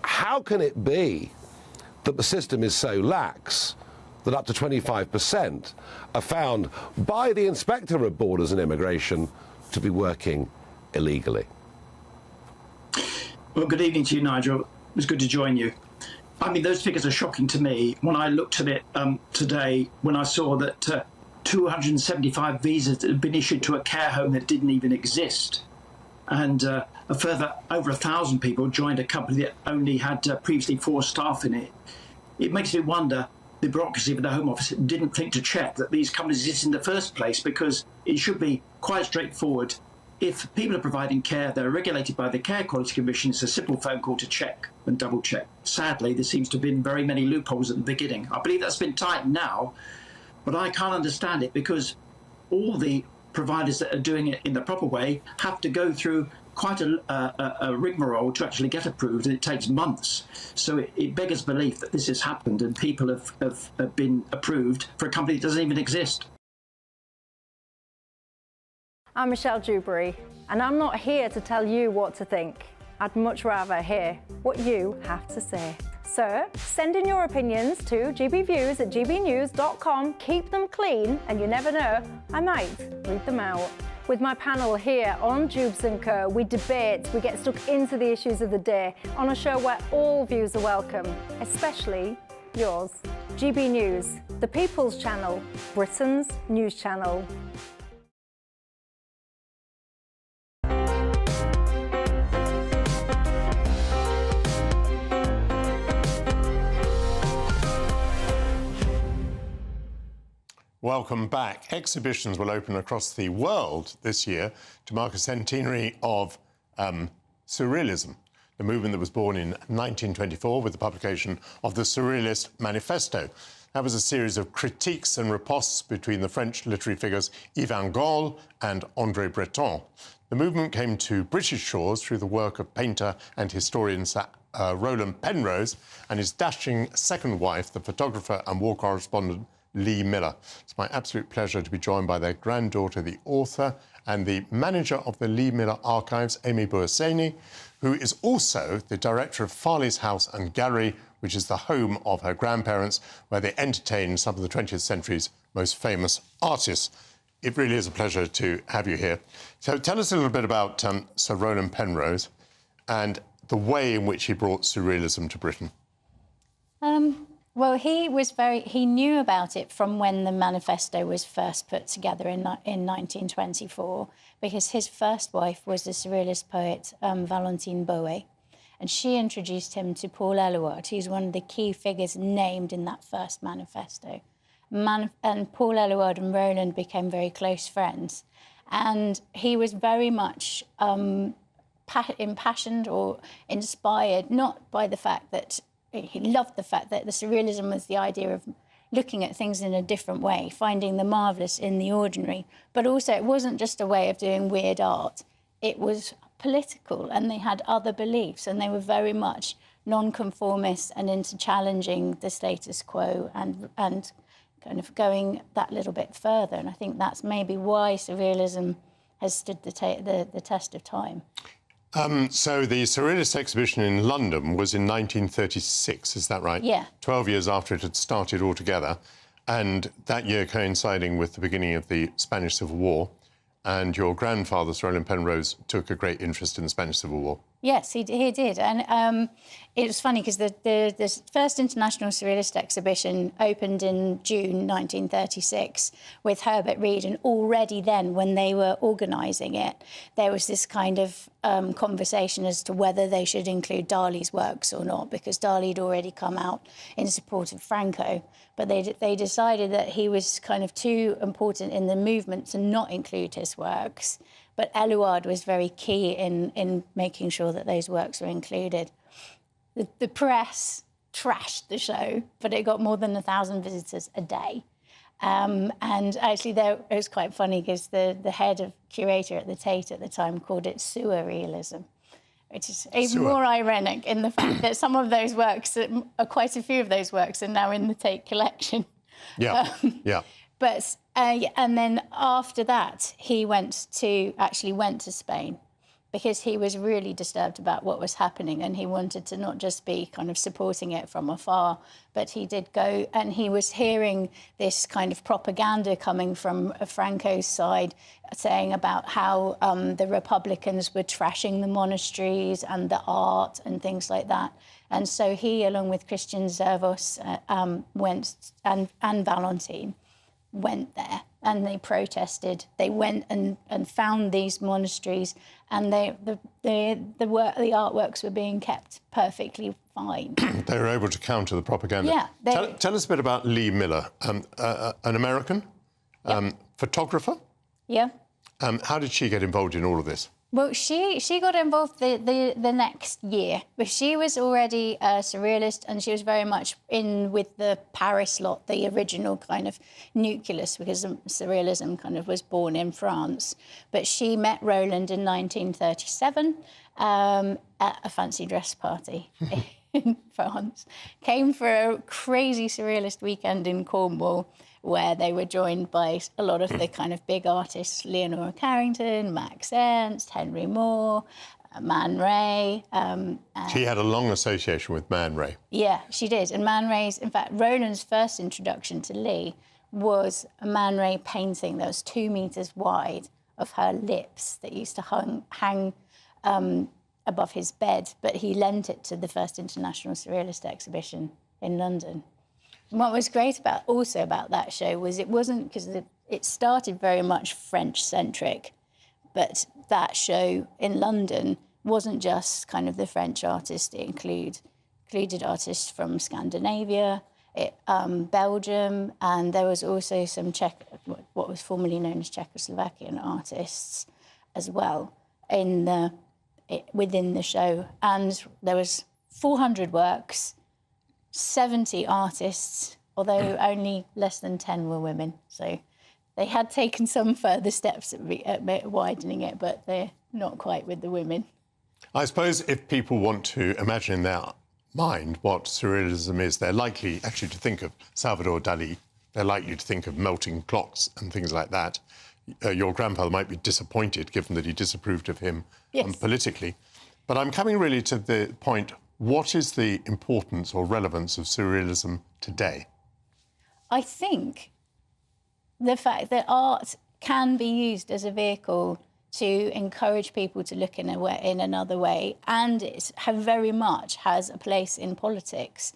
how can it be that the system is so lax that up to 25% are found by the Inspector of Borders and Immigration to be working illegally? Well, good evening to you, Nigel. It was good to join you. I mean, those figures are shocking to me. When I looked at it today, when I saw that 275 visas had been issued to a care home that didn't even exist, and a further over 1,000 people joined a company that only had previously 4 staff in it, it makes me wonder the bureaucracy of the Home Office didn't think to check that these companies exist in the first place, because it should be quite straightforward. If people are providing care, they're regulated by the Care Quality Commission. It's a simple phone call to check and double check. Sadly, there seems to have been very many loopholes at the beginning. I believe that's been tightened now, but I can't understand it, because all the providers that are doing it in the proper way have to go through quite a rigmarole to actually get approved, and it takes months. So it beggars belief that this has happened and people have been approved for a company that doesn't even exist. I'm Michelle Dewberry, and I'm not here to tell you what to think. I'd much rather hear what you have to say. So send in your opinions to gbviews@gbnews.com. Keep them clean, and you never know, I might read them out. With my panel here on Jubes & Co, we debate, we get stuck into the issues of the day on a show where all views are welcome, especially yours. GB News, the People's Channel, Britain's news channel. Welcome back. Exhibitions will open across the world this year to mark a centenary of Surrealism, the movement that was born in 1924 with the publication of the Surrealist Manifesto. That was a series of critiques and ripostes between the French literary figures Yvan Goll and André Breton. The movement came to British shores through the work of painter and historian Roland Penrose and his dashing second wife, the photographer and war correspondent Lee Miller. It's my absolute pleasure to be joined by their granddaughter, the author and the manager of the Lee Miller Archives, Amy Bouassan, who is also the director of Farley's House and Gallery, which is the home of her grandparents, where they entertain some of the 20th century's most famous artists. It really is a pleasure to have you here. So tell us a little bit about Sir Roland Penrose and the way in which he brought surrealism to Britain. Well, he knew about it from when the manifesto was first put together in 1924, because his first wife was the surrealist poet Valentine Boet, and she introduced him to Paul Eluard, who's one of the key figures named in that first manifesto. And Paul Eluard and Roland became very close friends, and he was very much impassioned or inspired, not by the fact that he loved the fact that the surrealism was the idea of looking at things in a different way, finding the marvellous in the ordinary. But also it wasn't just a way of doing weird art. It was political, and they had other beliefs, and they were very much non-conformist and into challenging the status quo and kind of going that little bit further. And I think that's maybe why surrealism has stood the test of time. So the Surrealist exhibition in London was in 1936, is that right? Yeah. 12 years after it had started altogether, and that year coinciding with the beginning of the Spanish Civil War. And your grandfather, Sir Roland Penrose, took a great interest in the Spanish Civil War. Yes, he did. And it was funny because the first International Surrealist exhibition opened in June 1936 with Herbert Reed, and already then, when they were organising it, there was this kind of conversation as to whether they should include Dali's works or not, because Dali had already come out in support of Franco. But they decided that he was kind of too important in the movement to not include his works. But Eluard was very key in making sure that those works were included. The press trashed the show, but it got more than 1,000 visitors a day. And actually, it was quite funny because the head of curator at the Tate at the time called it surrealism, which is even more ironic in the fact that some of those works, quite a few of those works, are now in the Tate collection. Yeah, yeah. But and then after that, he went to Spain, because he was really disturbed about what was happening, and he wanted to not just be kind of supporting it from afar, but he did go, and he was hearing this kind of propaganda coming from Franco's side, saying about how the Republicans were trashing the monasteries and the art and things like that. And so he, along with Christian Zervos, went, and Valentine, went there, and they protested. They went and found these monasteries, and the artworks were being kept perfectly fine. They were able to counter the propaganda. Yeah. Tell us a bit about Lee Miller, an American photographer. Yeah. How did she get involved in all of this? Well, she got involved the next year, but she was already a surrealist, and she was very much in with the Paris lot, the original kind of nucleus, because surrealism kind of was born in France. But she met Roland in 1937 at a fancy dress party in France. Came for a crazy surrealist weekend in Cornwall, where they were joined by a lot of the kind of big artists, Leonora Carrington, Max Ernst, Henry Moore, Man Ray. She had a long association with Man Ray. Yeah, she did. And Man Ray's, in fact, Roland's first introduction to Lee was a Man Ray painting that was 2 meters wide of her lips that used to hang above his bed, but he lent it to the first International Surrealist exhibition in London. What was great about that show was it wasn't, because it started very much French-centric, but that show in London wasn't just kind of the French artists. It included artists from Scandinavia, Belgium, and there was also some what was formerly known as Czechoslovakian artists as well within the show. And there was 400 works, 70 artists, although only less than 10 were women. So they had taken some further steps at widening it, but they're not quite with the women. I suppose if people want to imagine in their mind what surrealism is, they're likely actually to think of Salvador Dali. They're likely to think of melting clocks and things like that. Your grandfather might be disappointed, given that he disapproved of him politically. But I'm coming really to the point, what is the importance or relevance of surrealism today? I think the fact that art can be used as a vehicle to encourage people to look in another way, and it very much has a place in politics.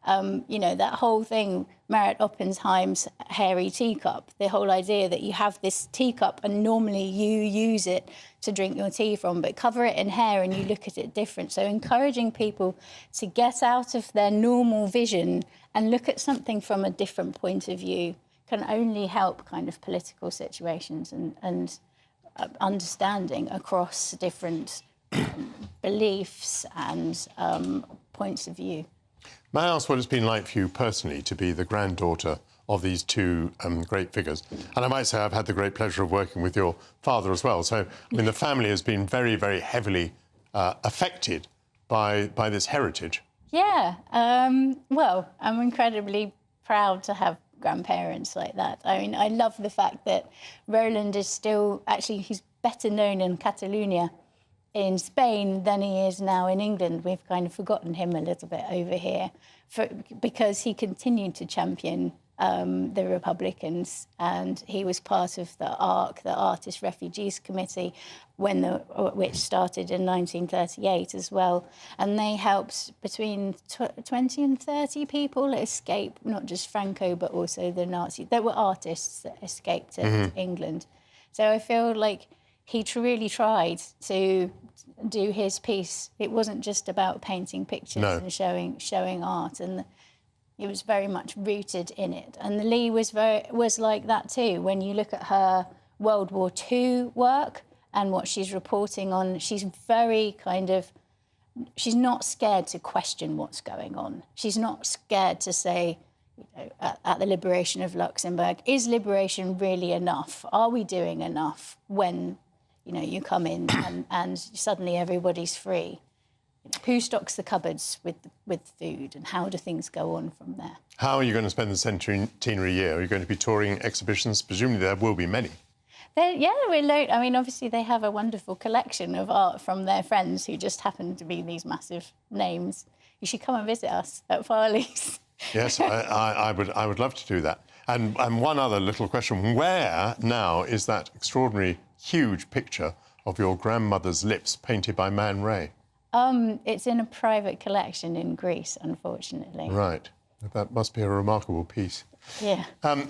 You know, that whole thing, Merit Oppenheim's hairy teacup, the whole idea that you have this teacup and normally you use it to drink your tea from, but cover it in hair and you look at it different. So encouraging people to get out of their normal vision and look at something from a different point of view can only help kind of political situations and understanding across different beliefs and points of view. May I ask what it's been like for you personally to be the granddaughter of these two great figures? And I might say I've had the great pleasure of working with your father as well. So, I mean, the family has been very, very heavily affected by this heritage. Yeah, well, I'm incredibly proud to have grandparents like that. I mean, I love the fact that Roland is still, actually, he's better known in Catalonia in Spain than he is now in England. We've kind of forgotten him a little bit over here because he continued to champion the Republicans, and he was part of the ARC, the Artist Refugees Committee, which started in 1938 as well. And they helped between 20 and 30 people escape, not just Franco, but also the Nazis. There were artists that escaped to England. So I feel like he really tried to do his piece. It wasn't just about painting pictures and showing art, and it was very much rooted in it. And Lee was like that too. When you look at her World War II work and what she's reporting on, she's very she's not scared to question what's going on. She's not scared to say, you know, at the liberation of Luxembourg, is liberation really enough? Are we doing enough when, you know, you come in and suddenly everybody's free? Who stocks the cupboards with food, and how do things go on from there? How are you going to spend the centenary year? Are you going to be touring exhibitions? Presumably there will be many. I mean, obviously they have a wonderful collection of art from their friends who just happen to be these massive names. You should come and visit us at Farley's. Yes, I would love to do that. And one other little question. Where now is that extraordinary, huge picture of your grandmother's lips painted by Man Ray? It's in a private collection in Greece, unfortunately. Right. That must be a remarkable piece. Yeah.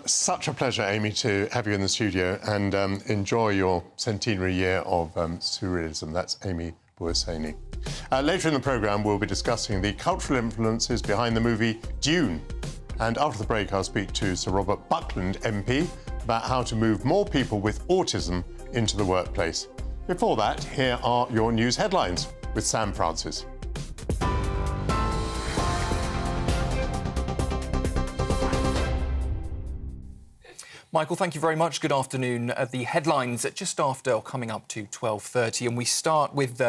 Such a pleasure, Amy, to have you in the studio, and enjoy your centenary year of surrealism. That's Amy Bouasseni. Later in the programme, we'll be discussing the cultural influences behind the movie Dune. And after the break, I'll speak to Sir Robert Buckland, MP, about how to move more people with autism into the workplace. Before that, here are your news headlines with Sam Francis. Michael, thank you very much. Good afternoon. The headlines just after or coming up to 12:30, and we start with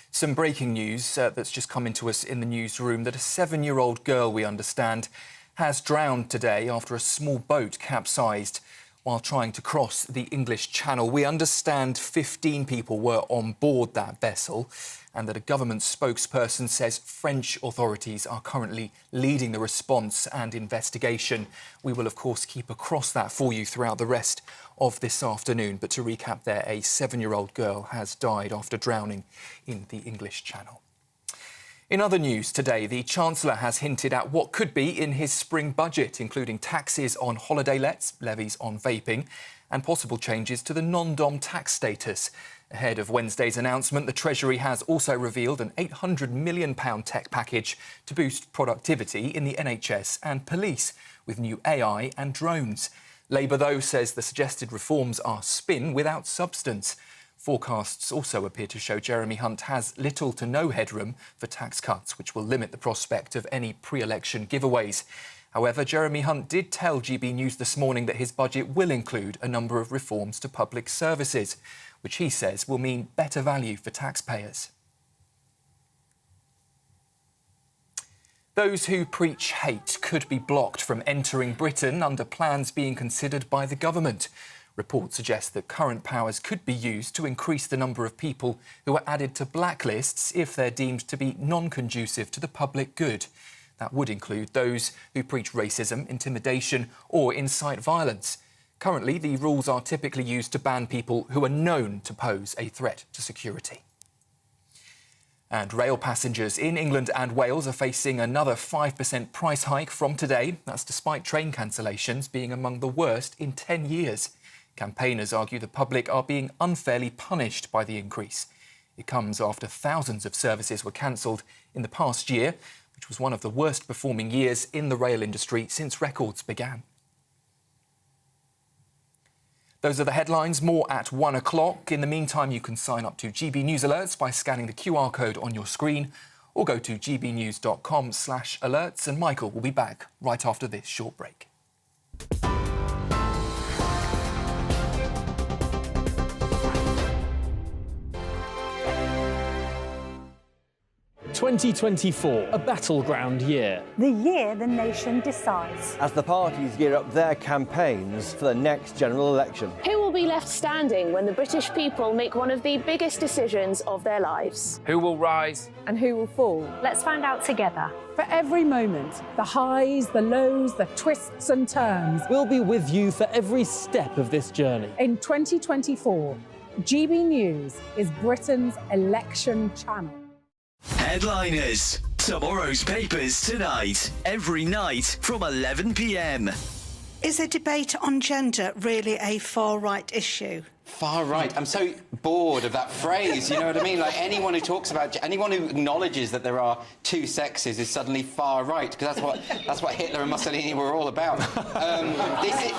some breaking news that's just come into us in the newsroom, that a 7-year-old girl, we understand, has drowned today after a small boat capsized while trying to cross the English Channel. We understand 15 people were on board that vessel, and that a government spokesperson says French authorities are currently leading the response and investigation. We will, of course, keep across that for you throughout the rest of this afternoon. But to recap there, a 7-year-old girl has died after drowning in the English Channel. In other news today, the Chancellor has hinted at what could be in his spring budget, including taxes on holiday lets, levies on vaping, and possible changes to the non-dom tax status. Ahead of Wednesday's announcement, the Treasury has also revealed an £800 million tech package to boost productivity in the NHS and police, with new AI and drones. Labour, though, says the suggested reforms are spin without substance. Forecasts also appear to show Jeremy Hunt has little to no headroom for tax cuts, which will limit the prospect of any pre-election giveaways. However, Jeremy Hunt did tell GBNews this morning that his budget will include a number of reforms to public services, which he says will mean better value for taxpayers. Those who preach hate could be blocked from entering Britain under plans being considered by the government. Reports suggest that current powers could be used to increase the number of people who are added to blacklists if they're deemed to be non-conducive to the public good. That would include those who preach racism, intimidation or incite violence. Currently, the rules are typically used to ban people who are known to pose a threat to security. And rail passengers in England and Wales are facing another 5% price hike from today. That's despite train cancellations being among the worst in 10 years. Campaigners argue the public are being unfairly punished by the increase. It comes after thousands of services were cancelled in the past year, which was one of the worst performing years in the rail industry since records began. Those are the headlines. More at 1 o'clock. In the meantime, you can sign up to GB News Alerts by scanning the QR code on your screen or go to gbnews.com/alerts. And Michael will be back right after this short break. 2024, a battleground year. The year the nation decides. As the parties gear up their campaigns for the next general election. Who will be left standing when the British people make one of the biggest decisions of their lives? Who will rise? And who will fall? Let's find out together. For every moment, the highs, the lows, the twists and turns. We'll be with you for every step of this journey. In 2024, GB News is Britain's election channel. Headliners. Tomorrow's papers tonight. Every night from 11 p.m. Is a debate on gender really a far-right issue? Far right. I'm so bored of that phrase, you know what I mean? Like anyone who talks about, anyone who acknowledges that there are two sexes is suddenly far right, because that's what Hitler and Mussolini were all about.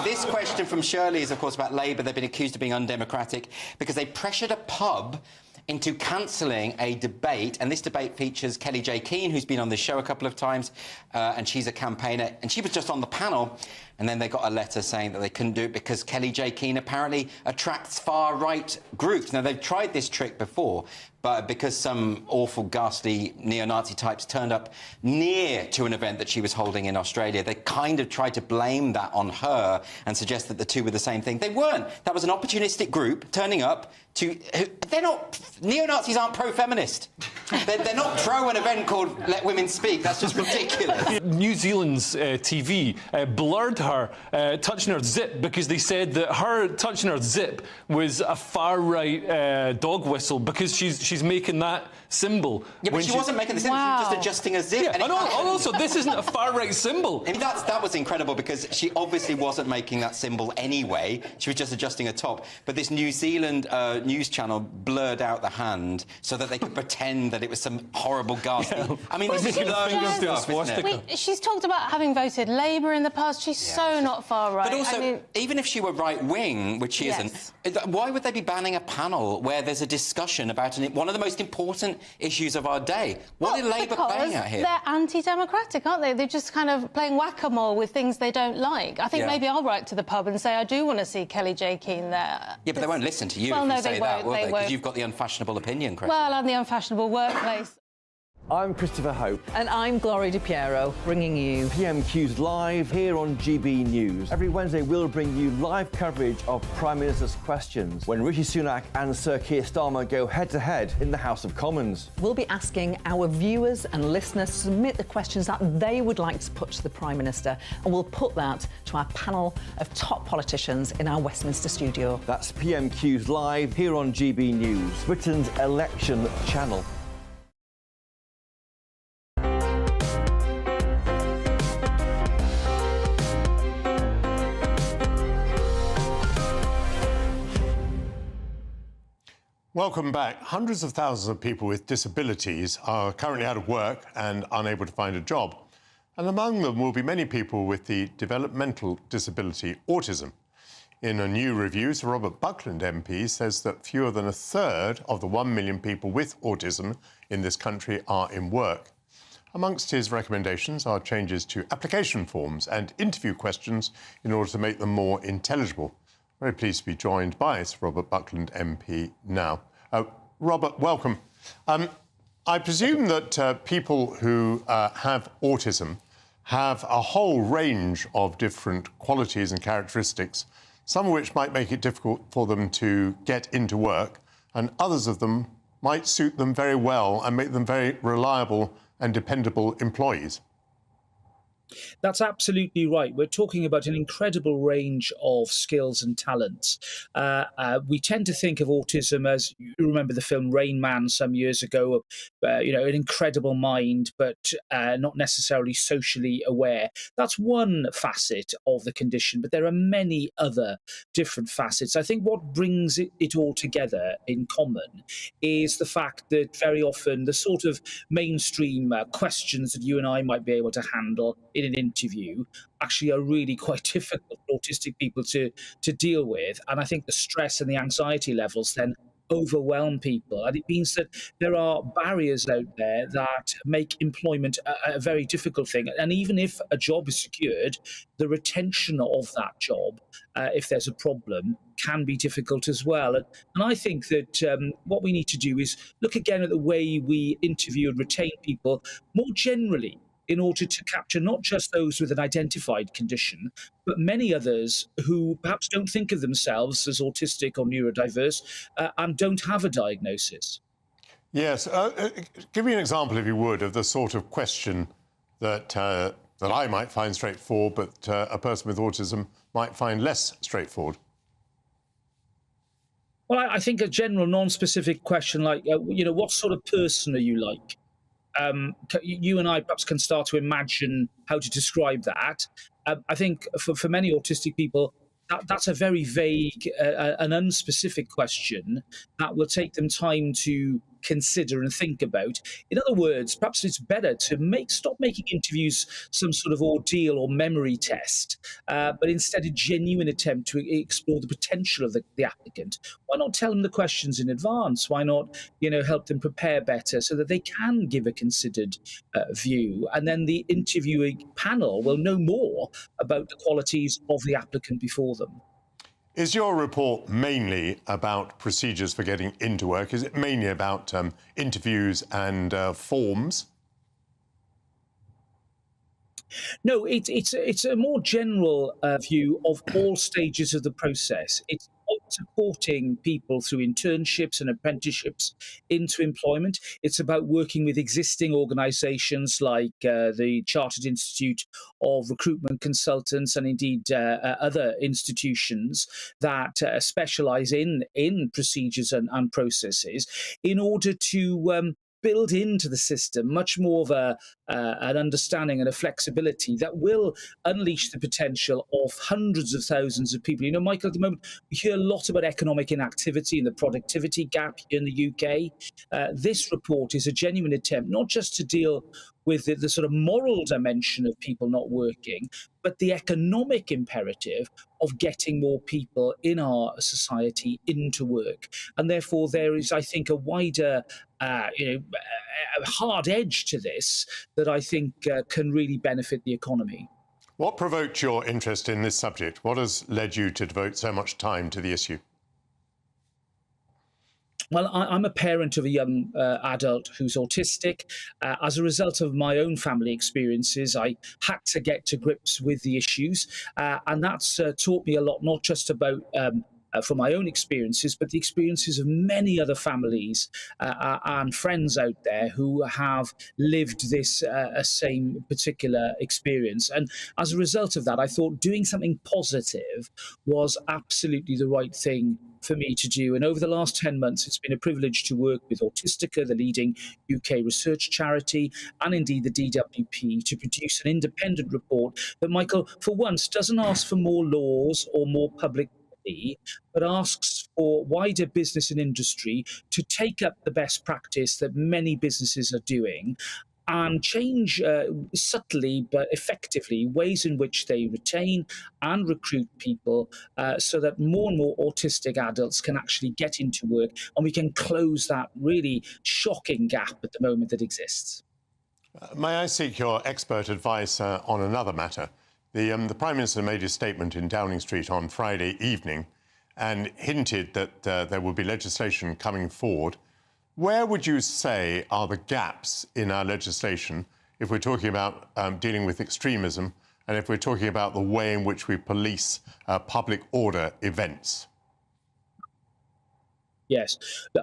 This question from Shirley is, of course, about Labour. They've been accused of being undemocratic because they pressured a pub into cancelling a debate, and this debate features Kelly J. Keane, who's been on this show a couple of times, and she's a campaigner, and she was just on the panel, and then they got a letter saying that they couldn't do it because Kelly J. Keane apparently attracts far-right groups. Now, they've tried this trick before, but because some awful, ghastly neo-Nazi types turned up near to an event that she was holding in Australia, they kind of tried to blame that on her and suggest that the two were the same thing. They weren't. That was an opportunistic group turning up to... They're not... Neo-Nazis aren't pro-feminist. They're not pro an event called Let Women Speak. That's just ridiculous. New Zealand's TV blurred her touching her zip because they said that her touching her zip was a far-right dog whistle because she's making that symbol. Yeah, but she wasn't making the symbol, she was just adjusting a zip. Yeah, and also, this isn't a far-right symbol. I mean, that was incredible because she obviously wasn't making that symbol anyway. She was just adjusting a top. But this New Zealand news channel blurred out the hand so that they could pretend that it was some horrible ghastly... Yeah. I mean, this is stuff, isn't it? She's talked about having voted Labour in the past. She's so not far right. But also, even if she were right-wing, which she isn't, why would they be banning a panel where there's a discussion about one of the most important issues of our day? What are Labour playing at here? They're anti-democratic, aren't they? They're just kind of playing whack-a-mole with things they don't like. I think maybe I'll write to the pub and say I do want to see Kelly J. Keane there. Yeah, but they won't listen to you well, if you no, say they that, won't, will they? won't. Because you've got the unfashionable opinion, Chris. Well, I'm the unfashionable workplace. I'm Christopher Hope. And I'm Gloria Di Piero, bringing you PMQ's Live here on GB News. Every Wednesday, we'll bring you live coverage of Prime Minister's questions when Rishi Sunak and Sir Keir Starmer go head-to-head in the House of Commons. We'll be asking our viewers and listeners to submit the questions that they would like to put to the Prime Minister, and we'll put that to our panel of top politicians in our Westminster studio. That's PMQ's Live here on GB News, Britain's election channel. Welcome back. Hundreds of thousands of people with disabilities are currently out of work and unable to find a job. And among them will be many people with the developmental disability autism. In a new review, Sir Robert Buckland MP says that fewer than a third of the 1 million people with autism in this country are in work. Amongst his recommendations are changes to application forms and interview questions in order to make them more intelligible. Very pleased to be joined by Sir Robert Buckland MP now. Robert, welcome. I presume that people who have autism have a whole range of different qualities and characteristics, some of which might make it difficult for them to get into work, and others of them might suit them very well and make them very reliable and dependable employees. That's absolutely right. We're talking about an incredible range of skills and talents. We tend to think of autism as, you remember the film Rain Man some years ago, an incredible mind, but not necessarily socially aware. That's one facet of the condition, but there are many other different facets. I think what brings it all together in common is the fact that very often the sort of mainstream questions that you and I might be able to handle in an interview actually are really quite difficult for autistic people to deal with. And I think the stress and the anxiety levels then overwhelm people. And it means that there are barriers out there that make employment a very difficult thing. And even if a job is secured, the retention of that job, if there's a problem, can be difficult as well. And I think that what we need to do is look again at the way we interview and retain people more generally, in order to capture not just those with an identified condition, but many others who perhaps don't think of themselves as autistic or neurodiverse and don't have a diagnosis. Yes. Give me an example, if you would, of the sort of question that I might find straightforward, but a person with autism might find less straightforward. Well, I think a general non-specific question like, what sort of person are you like? You and I perhaps can start to imagine how to describe that. I think for many autistic people, that's a very vague and unspecific question that will take them time to consider and think about. In other words, perhaps it's better to stop making interviews some sort of ordeal or memory test, but instead a genuine attempt to explore the potential of the applicant. Why not tell them the questions in advance? Why not, help them prepare better so that they can give a considered view? And then the interviewing panel will know more about the qualities of the applicant before them. Is your report mainly about procedures for getting into work? Is it mainly about interviews and forms? No, it's a more general view of all stages of the process. It's about supporting people through internships and apprenticeships into employment. It's about working with existing organisations like the Chartered Institute of Recruitment Consultants and indeed other institutions that specialise in procedures and processes in order to build into the system much more of an understanding and a flexibility that will unleash the potential of hundreds of thousands of people. Michael, at the moment, we hear a lot about economic inactivity and the productivity gap here in the UK. This report is a genuine attempt not just to deal with the sort of moral dimension of people not working, but the economic imperative of getting more people in our society into work. And therefore, there is, I think, a wider a hard edge to this that I think can really benefit the economy. What provoked your interest in this subject? What has led you to devote so much time to the issue? Well, I'm a parent of a young adult who's autistic. As a result of my own family experiences, I had to get to grips with the issues. And that's taught me a lot, not just about from my own experiences, but the experiences of many other families and friends out there who have lived this same particular experience. And as a result of that, I thought doing something positive was absolutely the right thing for me to do. And over the last 10 months, it's been a privilege to work with Autistica, the leading UK research charity, and indeed the DWP, to produce an independent report that, Michael, for once, doesn't ask for more laws or more public, but asks for wider business and industry to take up the best practice that many businesses are doing and change subtly but effectively ways in which they retain and recruit people so that more and more autistic adults can actually get into work, and we can close that really shocking gap at the moment that exists. May I seek your expert advice on another matter? The Prime Minister made a statement in Downing Street on Friday evening and hinted that there would be legislation coming forward. Where would you say are the gaps in our legislation if we're talking about dealing with extremism and if we're talking about the way in which we police public order events? Yes,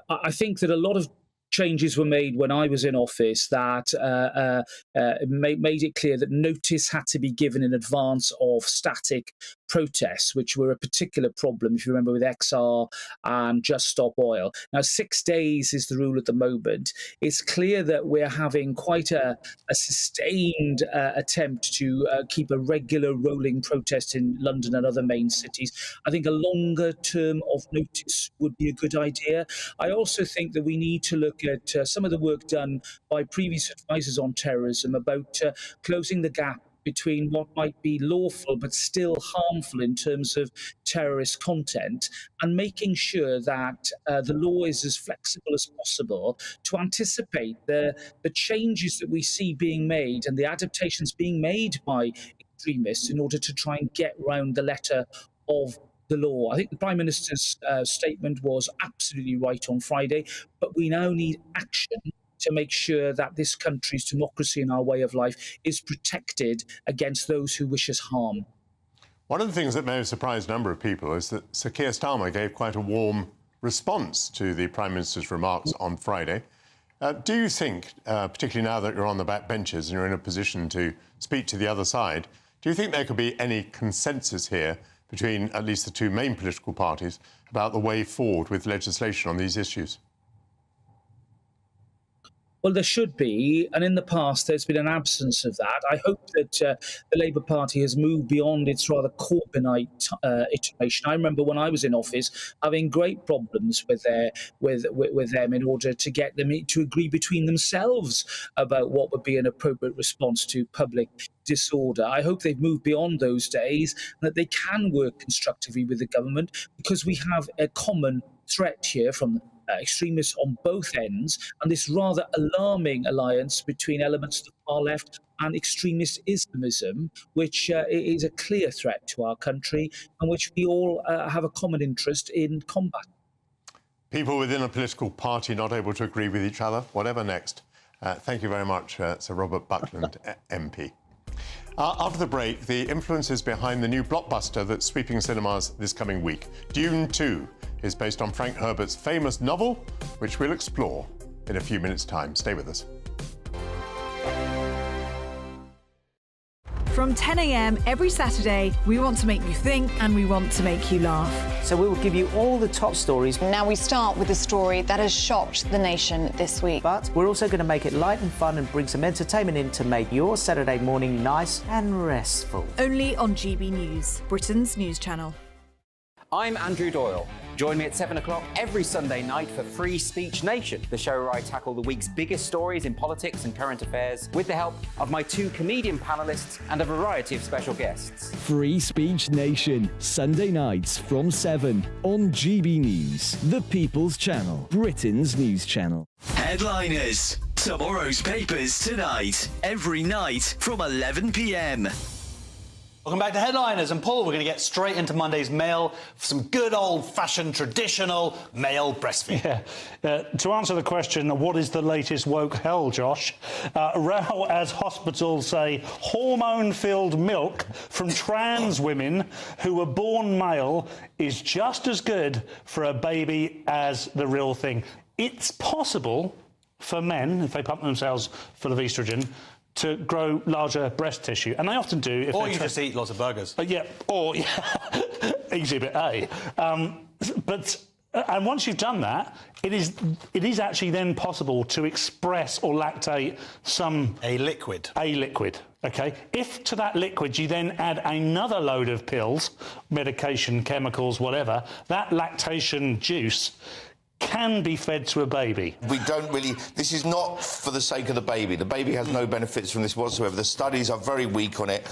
I think that a lot of changes were made when I was in office that made it clear that notice had to be given in advance of static protests, which were a particular problem, if you remember, with XR and Just Stop Oil. Now, 6 days is the rule at the moment. It's clear that we're having quite a sustained attempt to keep a regular rolling protest in London and other main cities. I think a longer term of notice would be a good idea. I also think that we need to look at some of the work done by previous advisors on terrorism about closing the gap between what might be lawful but still harmful in terms of terrorist content, and making sure that the law is as flexible as possible to anticipate the changes that we see being made and the adaptations being made by extremists in order to try and get round the letter of the law. I think the Prime Minister's statement was absolutely right on Friday, but we now need action to make sure that this country's democracy and our way of life is protected against those who wish us harm. One of the things that may have surprised a number of people is that Sir Keir Starmer gave quite a warm response to the Prime Minister's remarks on Friday. Do you think, particularly now that you're on the back benches and you're in a position to speak to the other side, do you think there could be any consensus here between at least the two main political parties about the way forward with legislation on these issues? Well, there should be, and in the past there's been an absence of that. I hope that the Labour Party has moved beyond its rather Corbynite iteration. I remember when I was in office having great problems with them in order to get them to agree between themselves about what would be an appropriate response to public disorder. I hope they've moved beyond those days and that they can work constructively with the government, because we have a common threat here from extremists on both ends, and this rather alarming alliance between elements of the far left and extremist Islamism, which is a clear threat to our country and which we all have a common interest in combating. People within a political party not able to agree with each other, whatever next. Thank you very much, Sir Robert Buckland, MP. After the break, the influences behind the new blockbuster that's sweeping cinemas this coming week. Dune 2 is based on Frank Herbert's famous novel, which we'll explore in a few minutes' time. Stay with us. From 10 a.m. every Saturday, we want to make you think and we want to make you laugh. So we will give you all the top stories. Now we start with a story that has shocked the nation this week. But we're also going to make it light and fun and bring some entertainment in to make your Saturday morning nice and restful. Only on GB News, Britain's news channel. I'm Andrew Doyle. Join me at 7 o'clock every Sunday night for Free Speech Nation, the show where I tackle the week's biggest stories in politics and current affairs with the help of my two comedian panellists and a variety of special guests. Free Speech Nation, Sunday nights from 7 on GB News, the People's Channel, Britain's news channel. Headliners. Tomorrow's papers tonight, every night from 11 p.m. Welcome back to Headliners, and Paul, we're going to get straight into Monday's mail for some good old-fashioned traditional male breastfeeding. Yeah. To answer the question, what is the latest woke hell, Josh? Row as hospitals say hormone-filled milk from trans women who were born male is just as good for a baby as the real thing. It's possible for men, if they pump themselves full of estrogen, to grow larger breast tissue, and they often do. If or you just eat lots of burgers. Exhibit A. And once you've done that, it is actually then possible to express or lactate a liquid. Okay. If to that liquid you then add another load of pills, medication, chemicals, whatever, that lactation juice can be fed to a baby. We don't really... This is not for the sake of the baby. The baby has no benefits from this whatsoever. The studies are very weak on it.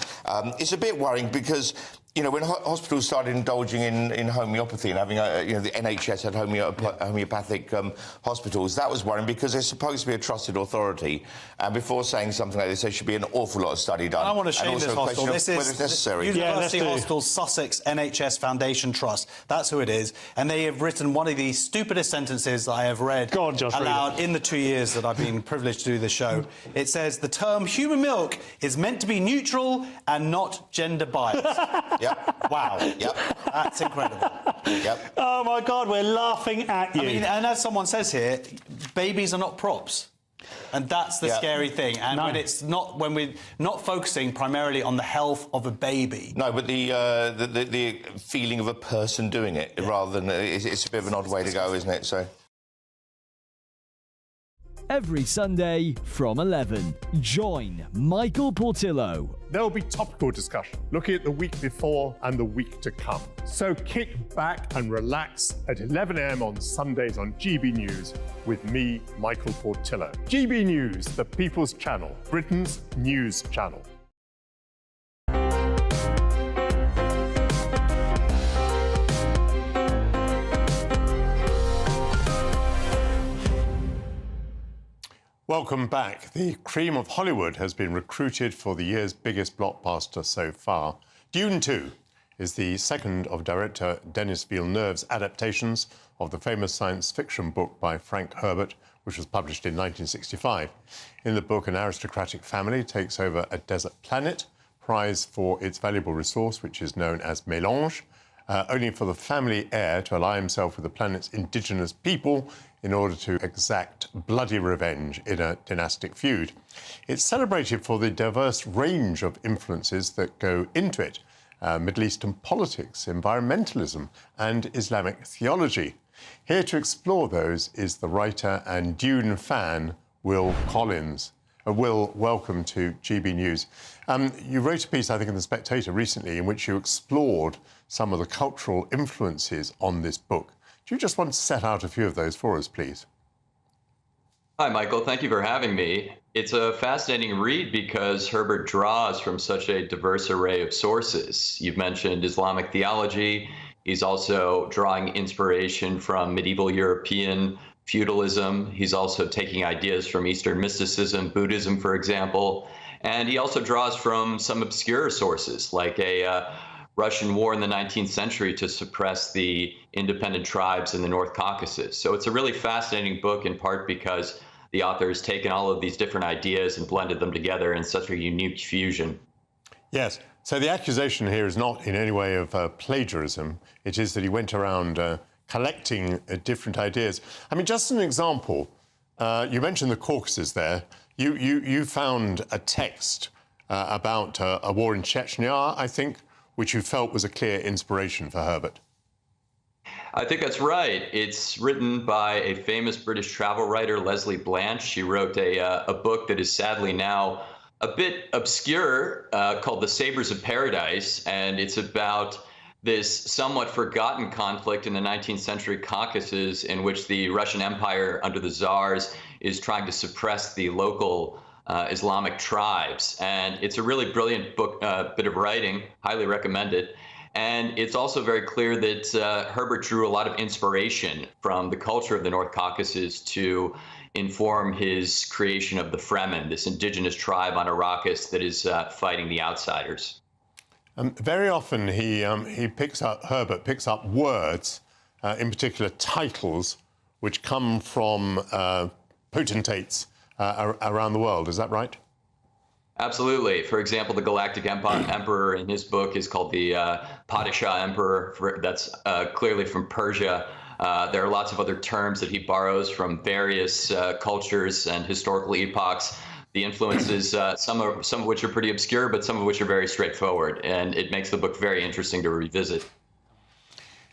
It's a bit worrying because, you know, when hospitals started indulging in homeopathy and having, the NHS had homeopathic hospitals, that was worrying because they're supposed to be a trusted authority. And before saying something like this, there should be an awful lot of study done. I want to shame this hospital. This is whether it's necessary. University Hospital Sussex NHS Foundation Trust. That's who it is. And they have written one of the stupidest sentences that I have read aloud in the 2 years that I've been privileged to do this show. It says, the term human milk is meant to be neutral and not gender biased. Yep. Wow. Yep. That's incredible. Yep. Oh my God, we're laughing at you. I mean, and as someone says here, babies are not props. And that's the scary thing. And when we're not focusing primarily on the health of a baby. No, but the feeling of a person doing it, rather than it's a bit of an odd way to go, isn't it? So. Every Sunday from 11, join Michael Portillo. There will be topical discussion, looking at the week before and the week to come. So kick back and relax at 11 a.m. on Sundays on GB News with me, Michael Portillo. GB News, the People's Channel, Britain's news channel. Welcome back. The cream of Hollywood has been recruited for the year's biggest blockbuster so far. Dune 2 is the second of director Denis Villeneuve's adaptations of the famous science fiction book by Frank Herbert, which was published in 1965. In the book, an aristocratic family takes over a desert planet, prized for its valuable resource, which is known as mélange, only for the family heir to ally himself with the planet's indigenous people in order to exact bloody revenge in a dynastic feud. It's celebrated for the diverse range of influences that go into it, Middle Eastern politics, environmentalism, and Islamic theology. Here to explore those is the writer and Dune fan, Will Collins. Will, welcome to GB News. You wrote a piece, I think, in The Spectator recently in which you explored some of the cultural influences on this book. Do you just want to set out a few of those for us, please? Hi, Michael. Thank you for having me. It's a fascinating read because Herbert draws from such a diverse array of sources. You've mentioned Islamic theology. He's also drawing inspiration from medieval European feudalism. He's also taking ideas from Eastern mysticism, Buddhism, for example. And he also draws from some obscure sources, like a Russian war in the 19th century to suppress the independent tribes in the North Caucasus. So it's a really fascinating book, in part because the author has taken all of these different ideas and blended them together in such a unique fusion. Yes. So the accusation here is not in any way of plagiarism. It is that he went around collecting different ideas. I mean, just an example, you mentioned the Caucasus there. You found a text about a war in Chechnya, I think, which you felt was a clear inspiration for Herbert. I think that's right. It's written by a famous British travel writer, Leslie Blanch. She wrote a book that is sadly now a bit obscure called The Sabres of Paradise, and it's about this somewhat forgotten conflict in the 19th century Caucasus in which the Russian Empire under the Tsars is trying to suppress the local Islamic tribes. And it's a really brilliant book, bit of writing, highly recommended. And it's also very clear that Herbert drew a lot of inspiration from the culture of the North Caucasus to inform his creation of the Fremen, this indigenous tribe on Arrakis that is fighting the outsiders. Very often Herbert picks up words, in particular titles, which come from potentates around the world. Is that right? Absolutely. For example, the Galactic Emperor in his book is called the Padishah Emperor. That's clearly from Persia. There are lots of other terms that he borrows from various cultures and historical epochs. The influences, some of which are pretty obscure, but some of which are very straightforward. And it makes the book very interesting to revisit.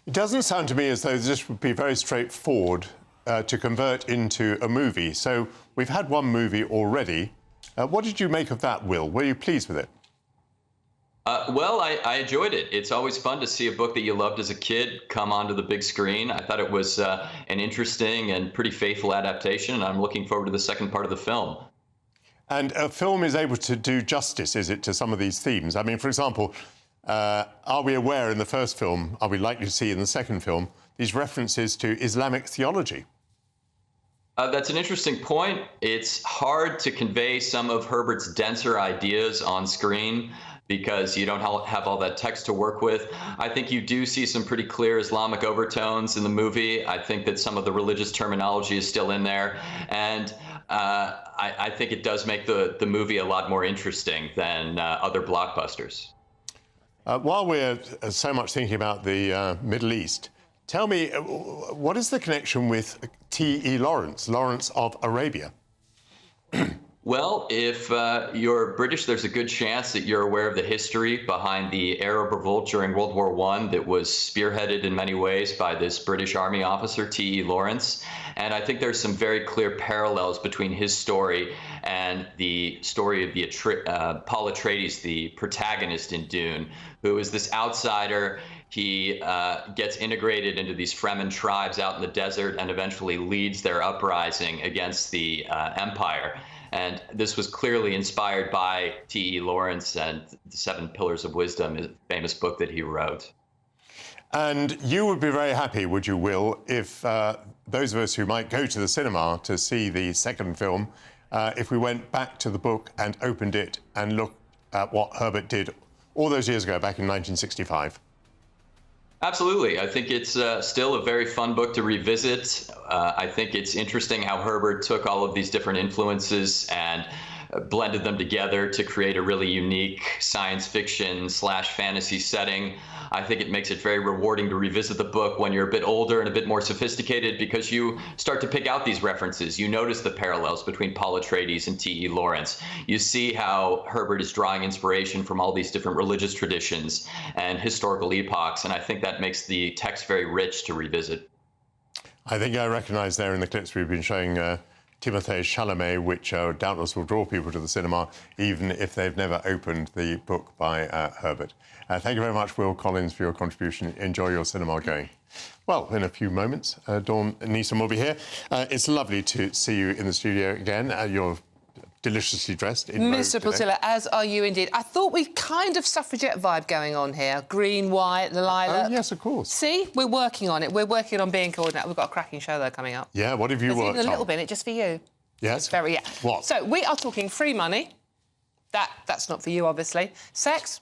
It doesn't sound to me as though this would be very straightforward to convert into a movie. So we've had one movie already. What did you make of that, Will? Were you pleased with it? Well, I enjoyed it. It's always fun to see a book that you loved as a kid come onto the big screen. I thought it was an interesting and pretty faithful adaptation, and I'm looking forward to the second part of the film. And a film is able to do justice, is it, to some of these themes? I mean, for example, are we aware in the first film, are we likely to see in the second film, these references to Islamic theology? That's an interesting point. It's hard to convey some of Herbert's denser ideas on screen because you don't have all that text to work with. I think you do see some pretty clear Islamic overtones in the movie. I think that some of the religious terminology is still in there. And I think it does make the movie a lot more interesting than other blockbusters. While we're so much thinking about the Middle East, Tell me, what is the connection with T.E. Lawrence, Lawrence of Arabia? Well, if you're British, there's a good chance that you're aware of the history behind the Arab revolt during World War I that was spearheaded in many ways by this British Army officer, T.E. Lawrence. And I think there's some very clear parallels between his story and the story of the Paul Atreides, the protagonist in Dune, who is this outsider. He gets integrated into these Fremen tribes out in the desert and eventually leads their uprising against the Empire. And this was clearly inspired by T.E. Lawrence and the Seven Pillars of Wisdom, a famous book that he wrote. And you would be very happy, would you, Will, if those of us who might go to the cinema to see the second film, if we went back to the book and opened it and looked at what Herbert did all those years ago, back in 1965? Absolutely. I think it's still a very fun book to revisit. I think it's interesting how Herbert took all of these different influences and blended them together to create a really unique science fiction / fantasy setting. I think it makes it very rewarding to revisit the book when you're a bit older and a bit more sophisticated, because you start to pick out these references. You notice the parallels between Paul Atreides and T.E. Lawrence. You see how Herbert is drawing inspiration from all these different religious traditions and historical epochs, and I think that makes the text very rich to revisit. I think I recognise there in the clips we've been showing Timothée Chalamet, which doubtless will draw people to the cinema, even if they've never opened the book by Herbert. Thank you very much, Will Collins, for your contribution. Enjoy your cinema going. Well, in a few moments, Dawn Neeson will be here. It's lovely to see you in the studio again. You're deliciously dressed in Mr. Portillo, as are you indeed. I thought we kind of suffragette vibe going on here. Green, white, lilac. Oh, yes, of course. See, we're working on it. We're working on being coordinated. We've got a cracking show, though, coming up. Yeah, what have you There's worked even on? a little bit in it just for you. Yes? Very, yeah. What? So, we are talking free money. That's not for you, obviously. Sex.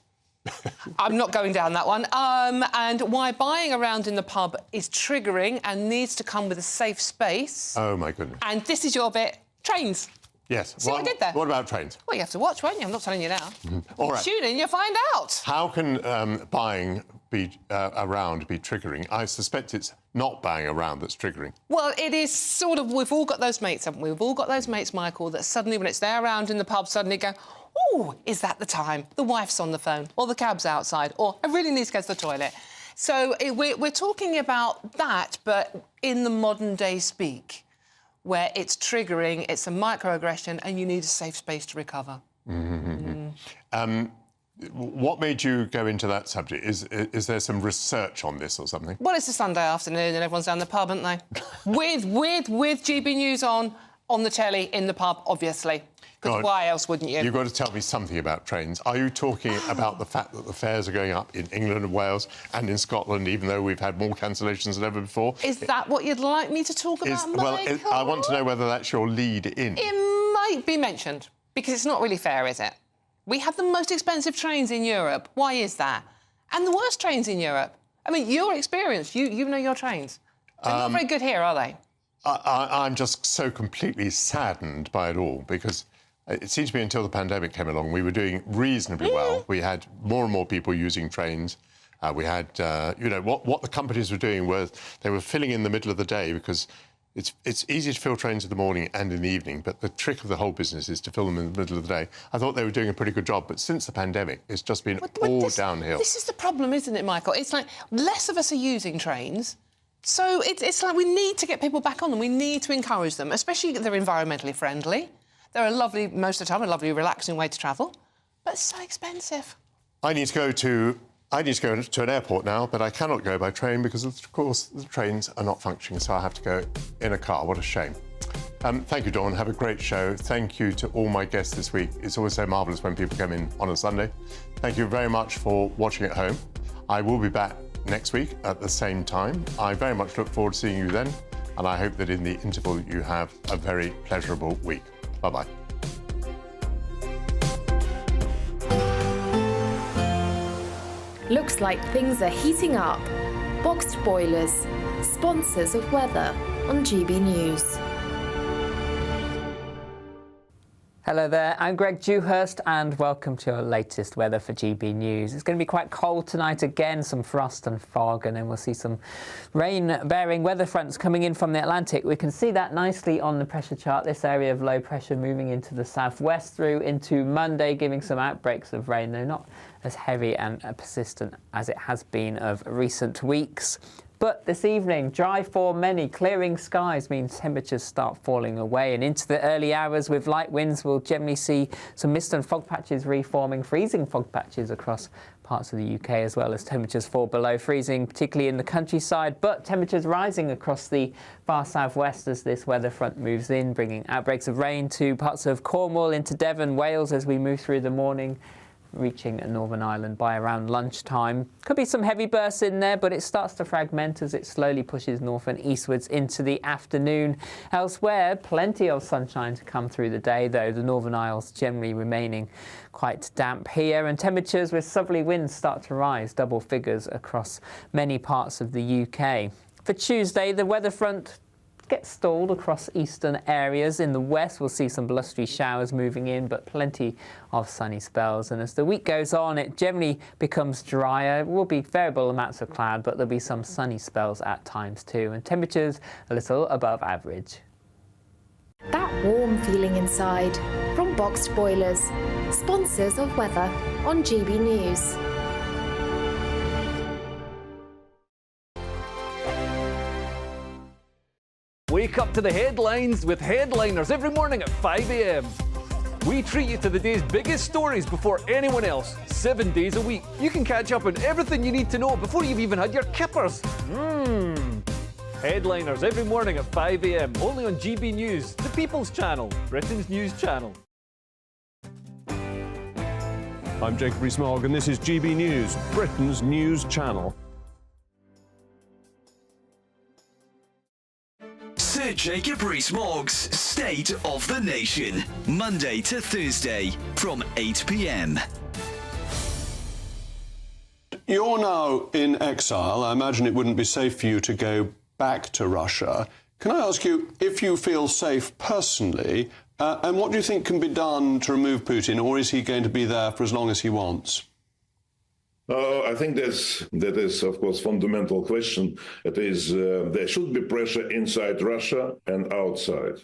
I'm not going down that one. And why buying around in the pub is triggering and needs to come with a safe space. Oh, my goodness. And this is your bit. Trains. Yes. See what I did there? What about trains? Well, you have to watch, won't you? I'm not telling you now. All right. Tune in, you'll find out. How can buying around be triggering? I suspect it's not buying around that's triggering. Well, it is sort of, we've all got those mates, haven't we? We've all got those mates, Michael, that suddenly, when it's there around in the pub, suddenly go, oh, is that the time? The wife's on the phone, or the cab's outside, or I really need to go to the toilet. So we're talking about that, but in the modern day speak, where it's triggering, it's a microaggression, and you need a safe space to recover. What made you go into that subject? Is there some research on this or something? Well, it's a Sunday afternoon and everyone's down the pub, aren't they? with GB News on the telly, in the pub, obviously. Because why else wouldn't you? You've got to tell me something about trains. Are you talking about the fact that the fares are going up in England and Wales and in Scotland, even though we've had more cancellations than ever before? Is that what you'd like me to talk about, Michael? Well, I want to know whether that's your lead in. It might be mentioned, because it's not really fair, is it? We have the most expensive trains in Europe. Why is that? And the worst trains in Europe. I mean, your experience, you know your trains. They're not very good here, are they? I'm just so completely saddened by it all, because it seemed to me until the pandemic came along, we were doing reasonably well. We had more and more people using trains. We had, what the companies were doing was they were filling in the middle of the day, because it's easy to fill trains in the morning and in the evening, but the trick of the whole business is to fill them in the middle of the day. I thought they were doing a pretty good job, but since the pandemic, it's just been all downhill. This is the problem, isn't it, Michael? It's like less of us are using trains, so it's like we need to get people back on them. We need to encourage them, especially if they're environmentally friendly. They're a lovely, most of the time, a lovely, relaxing way to travel, but it's so expensive. I need to go to an airport now, but I cannot go by train because, of course, the trains are not functioning, so I have to go in a car. What a shame. Thank you, Dawn. Have a great show. Thank you to all my guests this week. It's always so marvellous when people come in on a Sunday. Thank you very much for watching at home. I will be back next week at the same time. I very much look forward to seeing you then, and I hope that in the interval you have a very pleasurable week. Bye-bye. Looks like things are heating up. Boxed boilers, sponsors of weather on GB News. Hello there, I'm Greg Dewhurst and welcome to your latest weather for GB News. It's going to be quite cold tonight again, some frost and fog, and then we'll see some rain-bearing weather fronts coming in from the Atlantic. We can see that nicely on the pressure chart, this area of low pressure moving into the southwest through into Monday, giving some outbreaks of rain, though not as heavy and persistent as it has been of recent weeks. But this evening, dry for many, clearing skies means temperatures start falling away, and into the early hours with light winds we'll generally see some mist and fog patches reforming, freezing fog patches across parts of the UK, as well as temperatures fall below freezing, particularly in the countryside, but temperatures rising across the far southwest as this weather front moves in, bringing outbreaks of rain to parts of Cornwall into Devon, Wales as we move through the morning, reaching Northern Ireland by around lunchtime. Could be some heavy bursts in there, but it starts to fragment as it slowly pushes north and eastwards into the afternoon. Elsewhere, plenty of sunshine to come through the day, though the Northern Isles generally remaining quite damp here, and temperatures with southerly winds start to rise, double figures across many parts of the UK. For Tuesday, the weather front gets stalled across eastern areas. In the west, we'll see some blustery showers moving in, but plenty of sunny spells. And as the week goes on, it generally becomes drier. It will be variable amounts of cloud, but there'll be some sunny spells at times too, and temperatures a little above average. That warm feeling inside from Boxed Boilers, sponsors of weather on GB News. Wake up to the headlines with Headliners every morning at 5 a.m. We treat you to the day's biggest stories before anyone else, 7 days a week. You can catch up on everything you need to know before you've even had your kippers. Headliners every morning at 5 a.m. only on GB News, the People's Channel, Britain's news channel. I'm Jacob Rees-Mogg and this is GB News, Britain's news channel. Sir Jacob Rees-Mogg's State of the Nation, Monday to Thursday from 8 p.m. You're now in exile. I imagine it wouldn't be safe for you to go back to Russia. Can I ask you if you feel safe personally, and what do you think can be done to remove Putin, or is he going to be there for as long as he wants? I think that is, of course, fundamental question. It is there should be pressure inside Russia and outside.